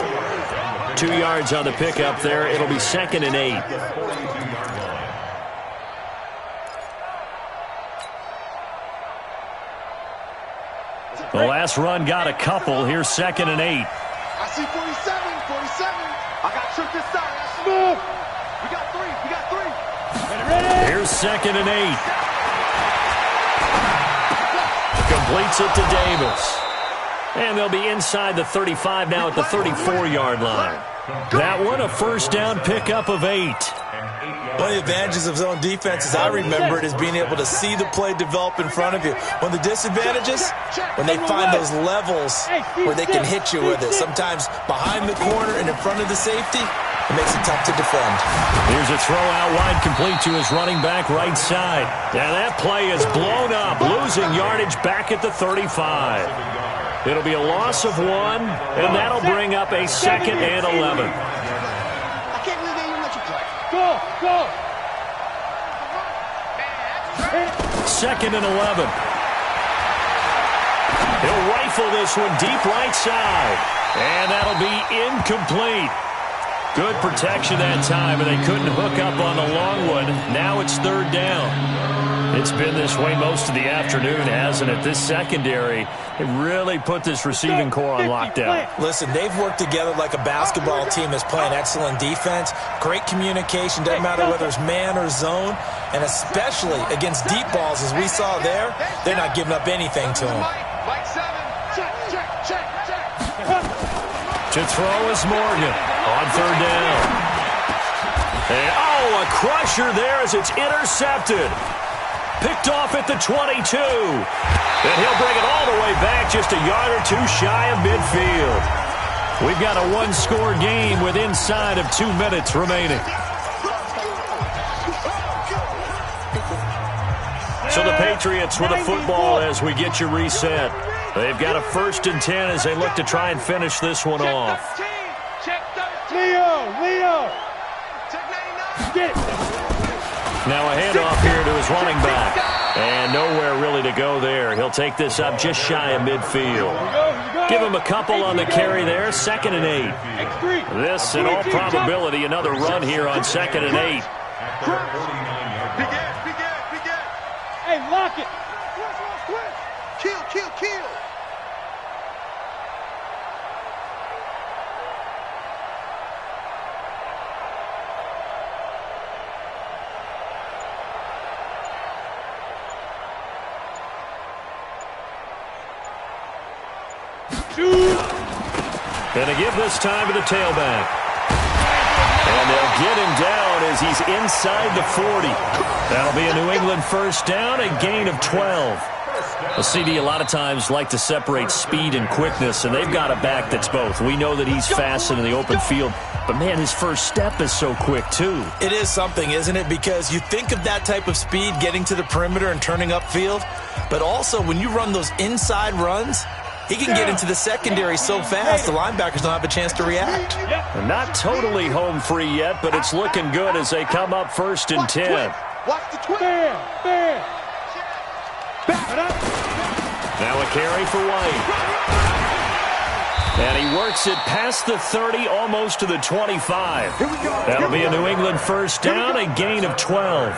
2 yards on the pickup there. It'll be 2nd and 8. The last run got a couple. Here's 2nd and 8.
I see 47. I got trick this side. Move. We got 3.
Here's 2nd and 8. Completes it to Davis. And they'll be inside the 35 now at the 34-yard line. That one, a first down pickup of 8.
One of the advantages of zone defense, as I remember it, is being able to see the play develop in front of you. One of the disadvantages, when they find those levels where they can hit you with it, sometimes behind the corner and in front of the safety, it makes it tough to defend.
Here's a throw out wide, complete to his running back right side. And that play is blown up, losing yardage back at the 35. It'll be a loss of 1, and that'll bring up a 2nd and 11.
I can't believe they even let you play.
Go.
2nd and 11. He'll rifle this one deep right side. And that'll be incomplete. Good protection that time, and they couldn't hook up on the long one. Now it's 3rd down. It's been this way most of the afternoon, hasn't it? This secondary, it really put this receiving core on lockdown.
Listen, they've worked together like a basketball team that's playing excellent defense. Great communication, doesn't matter whether it's man or zone. And especially against deep balls, as we saw there, they're not giving up anything to them.
To throw is Morgan on 3rd down. And, a crusher there as it's intercepted. Picked off at the 22. And he'll bring it all the way back just a yard or 2 shy of midfield. We've got a 1-score game with inside of 2 minutes remaining. So the Patriots with a football as we get you reset. They've got a 1st and 10 as they look to try and finish this one off.
Leo. Get it.
Now a handoff here to his running back. And nowhere really to go there. He'll take this up just shy of midfield. Give him a couple on the carry there. 2nd and 8. This, in all probability, another run here on 2nd and 8.
Hey, lock it.
Kill.
And to give this time to the tailback. And they'll get him down as he's inside the 40. That'll be a New England first down, a gain of 12. A CD a lot of times like to separate speed and quickness, and they've got a back that's both. We know that he's fast in the open field, but, man, his first step is so quick, too.
It is something, isn't it? Because you think of that type of speed getting to the perimeter and turning upfield, but also when you run those inside runs, he can get into the secondary so fast the linebackers don't have a chance to react.
And not totally home free yet, but it's looking good as they come up 1st and 10.
Watch the twist.
Bam. Back it up.
Now a carry for White. And he works it past the 30, almost to the 25. That'll be a New England first down, a gain of 12.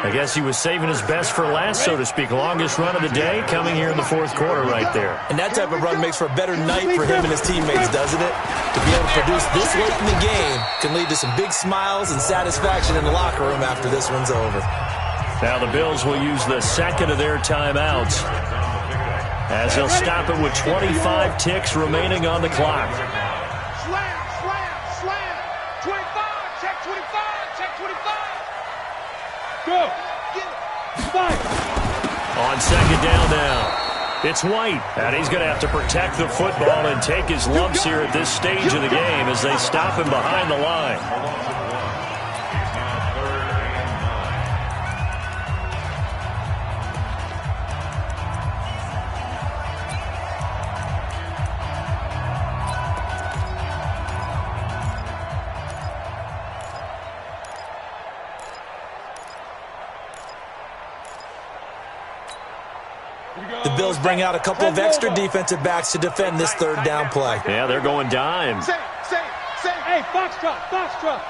I guess he was saving his best for last, so to speak. Longest run of the day coming here in the 4th quarter right there.
And that type of run makes for a better night for him and his teammates, doesn't it? To be able to produce this late in the game can lead to some big smiles and satisfaction in the locker room after this one's over.
Now the Bills will use the second of their timeouts as they'll stop it with 25 ticks remaining on the clock.
Slam, slam, slam. 25, check 25, check 25.
Go. Fire.
On second down now, it's White, and he's going to have to protect the football and take his lumps here at this stage of the game as they stop him behind the line.
The Bills bring out a couple of extra defensive backs to defend this third down play.
Yeah, they're going dime.
Say. Hey, Foxtrot.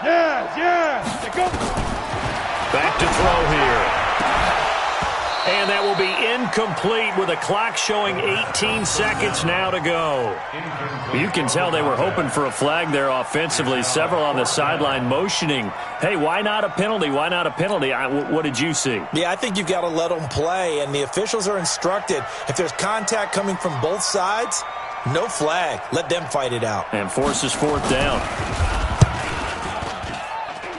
Yes. They go.
Back to throw here. And that will be incomplete with a clock showing 18 seconds now to go. You can tell they were hoping for a flag there offensively. Several on the sideline motioning, hey, why not a penalty? Why not a penalty? What did you see?
Yeah, I think you've got to let them play, and the officials are instructed. If there's contact coming from both sides, no flag. Let them fight it out.
And forces fourth down.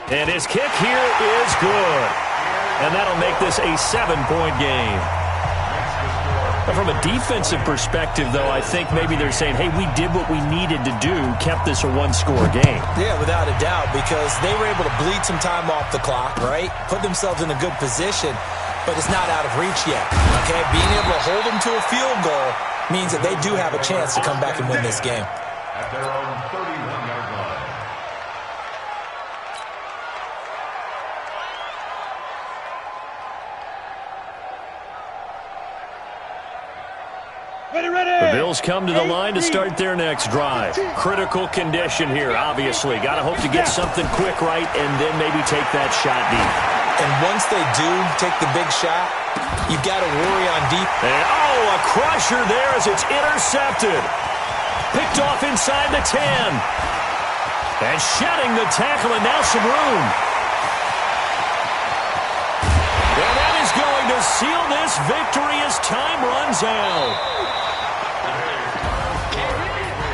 And his kick here is good. And that'll make this a 7-point game. But from a defensive perspective, though, I think maybe they're saying, hey, we did what we needed to do, kept this a one-score game.
Yeah, without a doubt, because they were able to bleed some time off the clock, right? Put themselves in a good position, but it's not out of reach yet, okay? Being able to hold them to a field goal means that they do have a chance to come back and win this game.
At their own 31-yard line.
The Bills come to the line to start their next drive. Critical condition here, obviously. Got to hope to get something quick right and then maybe take that shot deep.
And once they do take the big shot, you've got to worry on deep.
And, a crusher there as it's intercepted. Picked off inside the 10. And shedding the tackle, and now some room. And that is going to seal this victory as time runs out.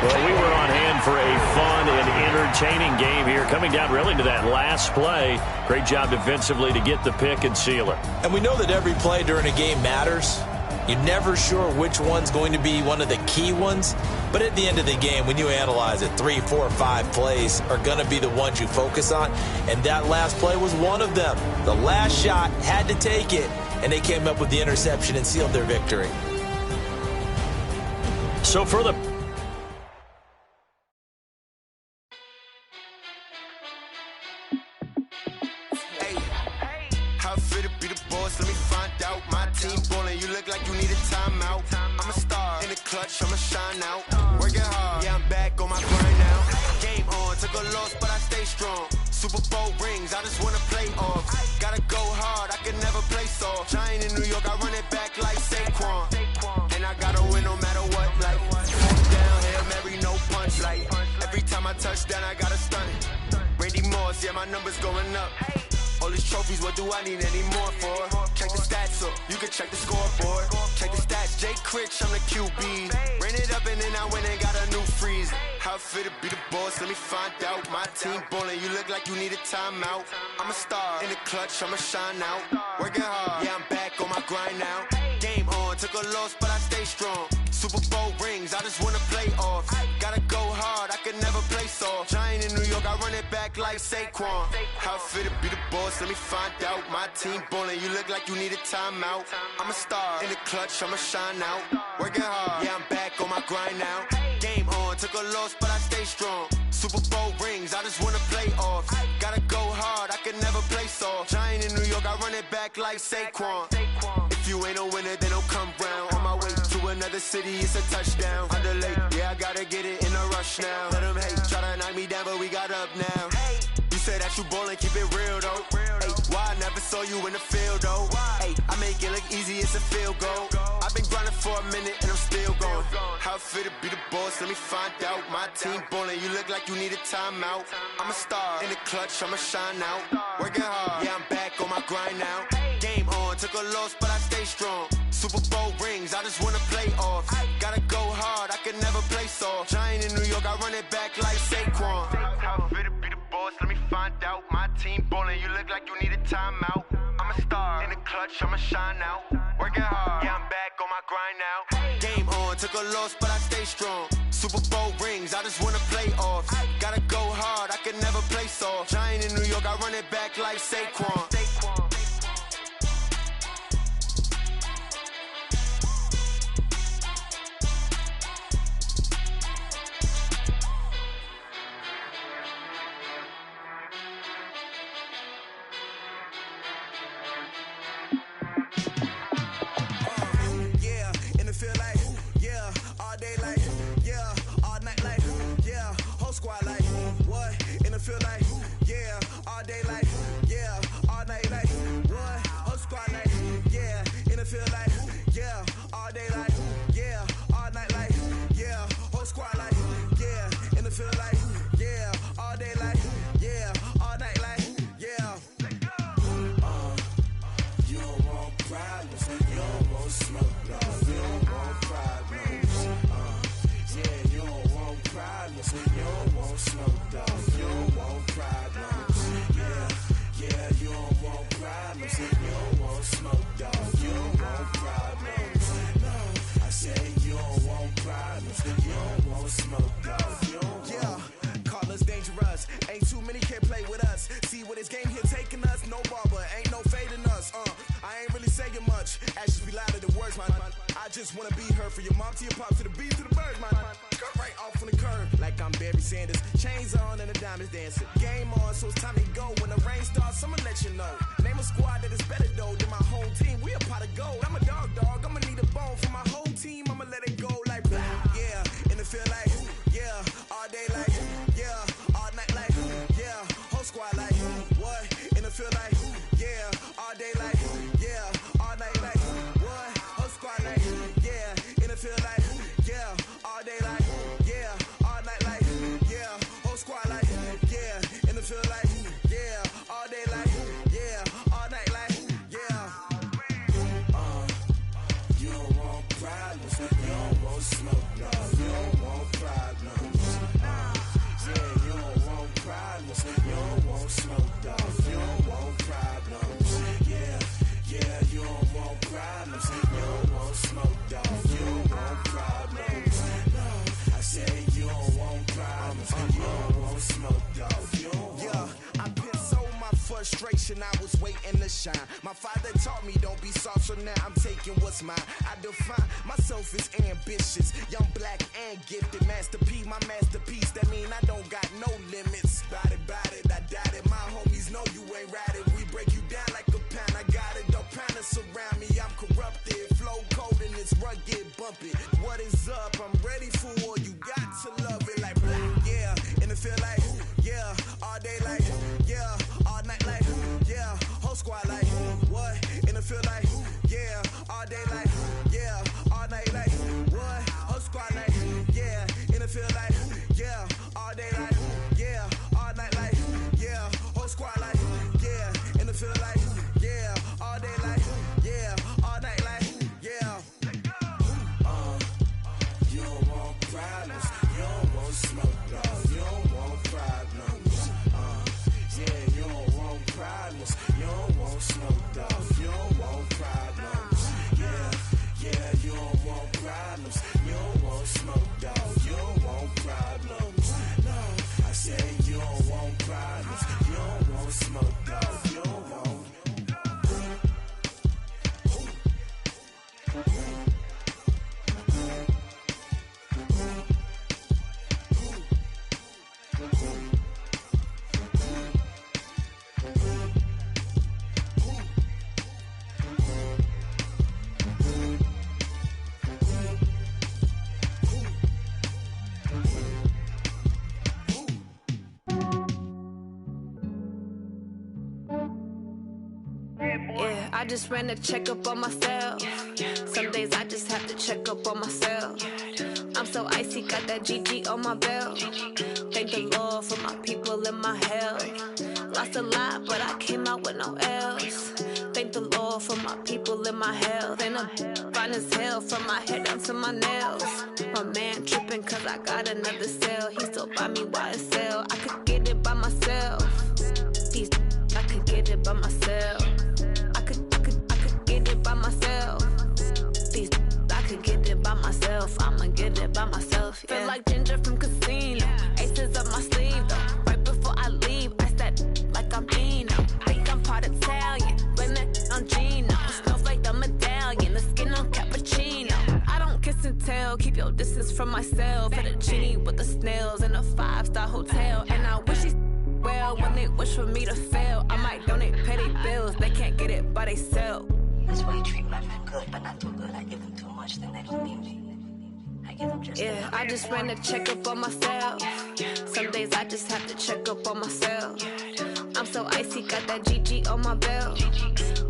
Well, we were on hand for a fun and entertaining game here, coming down really to that last play. Great job defensively to get the pick and seal it.
And we know that every play during a game matters. You're never sure which one's going to be one of the key ones. But at the end of the game, when you analyze it, 3, 4, 5 plays are going to be the ones you focus on. And that last play was one of them. The last shot had to take it, and they came up with the interception and sealed their victory.
So for the
like you need a timeout. I'm a star in the clutch, I'ma shine out. Working hard, yeah, I'm back on my grind now. Game on, took a loss, but I stay strong. Super Bowl rings, I just wanna play off. Gotta go hard, I can never play soft. Giant in New York, I run it back like Saquon. And I gotta win no matter what, like. Down, Hail Mary, no punch, like. Every time I touch down, I gotta stun. Randy Moss, yeah, my numbers going up. All these trophies, what do I need any more for? Check the stats up, you can check the scoreboard. Check the stats, Jake Critch, I'm the QB. Ran it up and then I went and got a new freeze. How it feel to be the boss, let me find out. My team ballin', you look like you need a timeout. I'm a star in the clutch, I'ma shine out. Working hard, yeah, I'm back on my grind now. Game on, took a loss, but I stay strong. Super Bowl rings, I just wanna play off. Gotta go hard, I can never play soft. Giant in New York, I run it back like Saquon. How it feel to be the boss, let me find out. My team ballin', you look like you need a timeout. I'm a star in the clutch, I'ma shine out. Working hard, yeah, I'm back on my grind now. Game on, took a loss, but I stay strong. Super Bowl rings, I just wanna play off. Gotta go hard, I can never play soft. Giant in New York, I run it back like Saquon. If you ain't a winner, then don't come round. On my way to another city, it's a touchdown. Underlay, yeah, I gotta get it in a rush now. Let them hate, try to knock me down, but we got up now. You say that you ballin', keep it real though. Ay, why I never saw you in the field though? Ay, I make it look easy, it's a field goal. I've been grinding for a minute and I'm still going. How it feel to be the boss, let me find out. My team ballin', you look like you need a timeout. I'm a star in the clutch, I'ma shine out. Working hard, yeah, I'm back on my grind now. Game on, took a loss, but I stay strong. Super Bowl rings, I just wanna play off. Gotta go hard, I can never play soft. Giant in New York, I run it back like Saquon. How it feel to be the boss, let me find out. My team ballin', you look like you need a timeout. I'm a star in the clutch, I'ma shine out. Working hard, yeah, I'm back on my grind now. Game on, took a loss, but I stay strong. Super Bowl rings, I just wanna play off. Gotta go hard, I can never play soft. Giant in New York, I run it back like Saquon.
Squad like, what? In the field like, yeah, all day like, yeah, all night like, what? Whole squad like, yeah, in the field like, yeah, all day like, yeah, all night like, yeah, whole squad like, yeah, in the field like, yeah, all day like, yeah, all night like, yeah. You don't want problems, you don't want smoke, dog. You don't want problems, yeah, you don't want problems, you don't want smoke, dog. You don't want problems, yeah, you don't want problems, you don't want smoke, dog. You don't want problems, no, I say you don't want problems, you don't want smoke, dog. You don't want. Call us dangerous, ain't too many can play with us. See what this game here taking us, no barber, ain't no fading us. I ain't really saying much, actions be louder than words, man. I just wanna be heard from your mom to your pop to the beat to the birds, man. Cut right off on the curb, like I'm Barry Sanders. Chains on and the diamonds dancing. Game on, so it's time to go. When the rain starts, I'ma let you know. Name a squad that is better though than my home team. We a pot of gold. I'm a dog, I'ma need a bone for my whole team. I'ma let it go like blah. Yeah, in the field like, yeah, all day like, yeah, all night like, yeah, whole squad like, what? In the field like, yeah, all day like, yeah, all night like, what? Whole squad like, yeah, in the field like, yeah, all day like, yeah, all night like, yeah, whole squad like, yeah, in the field like, yeah, all day like, yeah, all night like, yeah. You don't want problems, you don't want smoke, no, you don't want problems. Yeah, you don't want problems, you don't want smoke, dog. You don't want problems. Yeah, you don't want problems, you don't want smoke, dog. You don't want problems. No, I say you don't want problems, you don't want smoke, dog. You don't want. Yeah, I've been so my frustration, I was waiting to shine. My father taught me don't be soft, so now I'm taking what's mine. I define myself as ambitious, young, black, and gifted. Master P, my masterpiece, that mean I don't got no limits. Bout it, I doubt it. My homies know you ain't ratted. We break you down like a pound, I got it. Don't pound to surround me, I'm corrupted. Flow cold and it's rugged, bump it. What is up? I'm ready for war, you got to love it like blah. Yeah, in the field like, yeah, all day like, yeah, all night like, yeah, whole squad like, what? In the field like, yeah, all day like, yeah, all night like, what? Whole squad like, yeah, in the field like, yeah, all day like, yeah, all night like, yeah, whole squad like, yeah, in the field like, yeah, all day like, yeah, all night like, yeah. You don't want problems, you don't want smoke, dog. You don't want problems.
just ran a checkup on myself. Some days I just have to check up on myself. I'm so icy, got that GG on my belt. Thank the Lord for my people and my health. Lost a lot, but I came out with no L's. Thank the Lord for my people and my health. And I'm fine as hell from my head down to my nails. My man tripping cause I got another cell. He still buy me YSL. I could get it by myself. I could get it by myself. I could get it by myself. I could get it by myself. I'ma get it by myself. Yeah. Feel like Ginger from Casino. Aces up my sleeve though. Right before I leave, I said like I'm Dino. Think I'm part Italian. Blame it on Gino. Snowflake the medallion. The skin on cappuccino. I don't kiss and tell. Keep your distance from myself. At a genie with the snails in a 5-star hotel. And I wish he well when they wish for me to fail. I might donate petty bills. They can't get it by they sell.
That's why you treat my men good, but not too good. I give them too much, then they don't need me. I give them just
yeah, I just ran a checkup on myself. Some days I just have to check up on myself. I'm so icy, got that GG on my belt.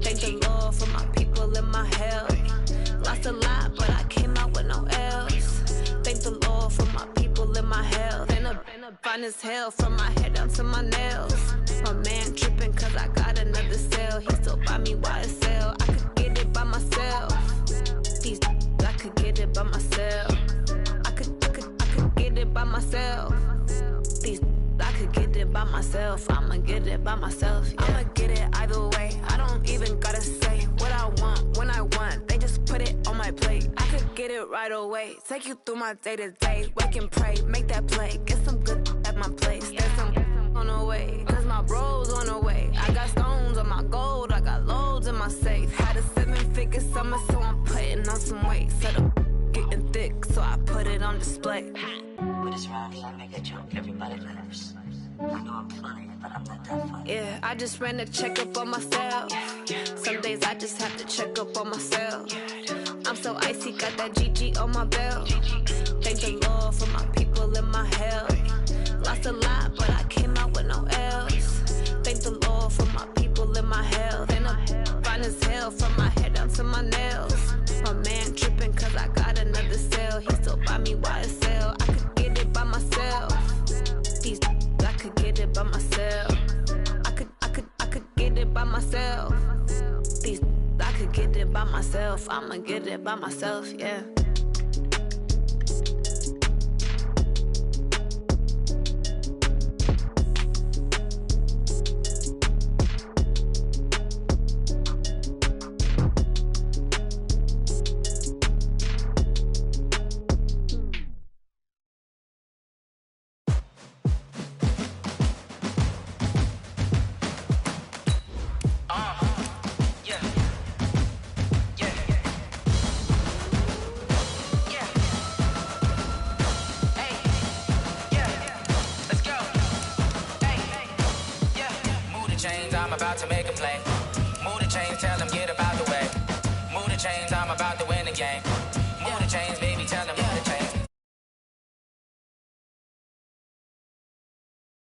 Thank the Lord for my people and my health. Lost a lot, but I came out with no L's. Thank the Lord for my people and my health. And I'm fine as hell from my head down to my nails. My man tripping cause I got another cell. He still buy me YSL. I could get it by myself. I could get it by myself. I could get it by myself. I could get it by myself. I'ma get it by myself. Yeah. I'ma get it either way. I don't even gotta say what I want when I want. They just put it on my plate. I could get it right away. Take you through my day to day. Wake and pray, make that play. Get some good at my place. There's some on the way, cause my bros on the way. I got stones on my gold. I got loads in my safe. Had a 7-figure summer, so I'm putting on some weight. Set up getting thick, so I put it on display.
With this round, I make a joke, everybody laughs. I know I'm funny, but I'm not that funny.
Yeah, I just ran a checkup on myself. Some days I just have to check up on myself. I'm so icy, got that GG on my belt. Thank the Lord for my people and my health. Lost a lot, but I came out with no L's. Thank the Lord for my people and my health. And I'm fine as hell from my head down to my nails. My man tripping cause I got another cell. He still buy me YSL. I could get it by myself. I could get it by myself. I could get it by myself. I could get it by myself. I'ma get it by myself, yeah.
I'm about to make a play.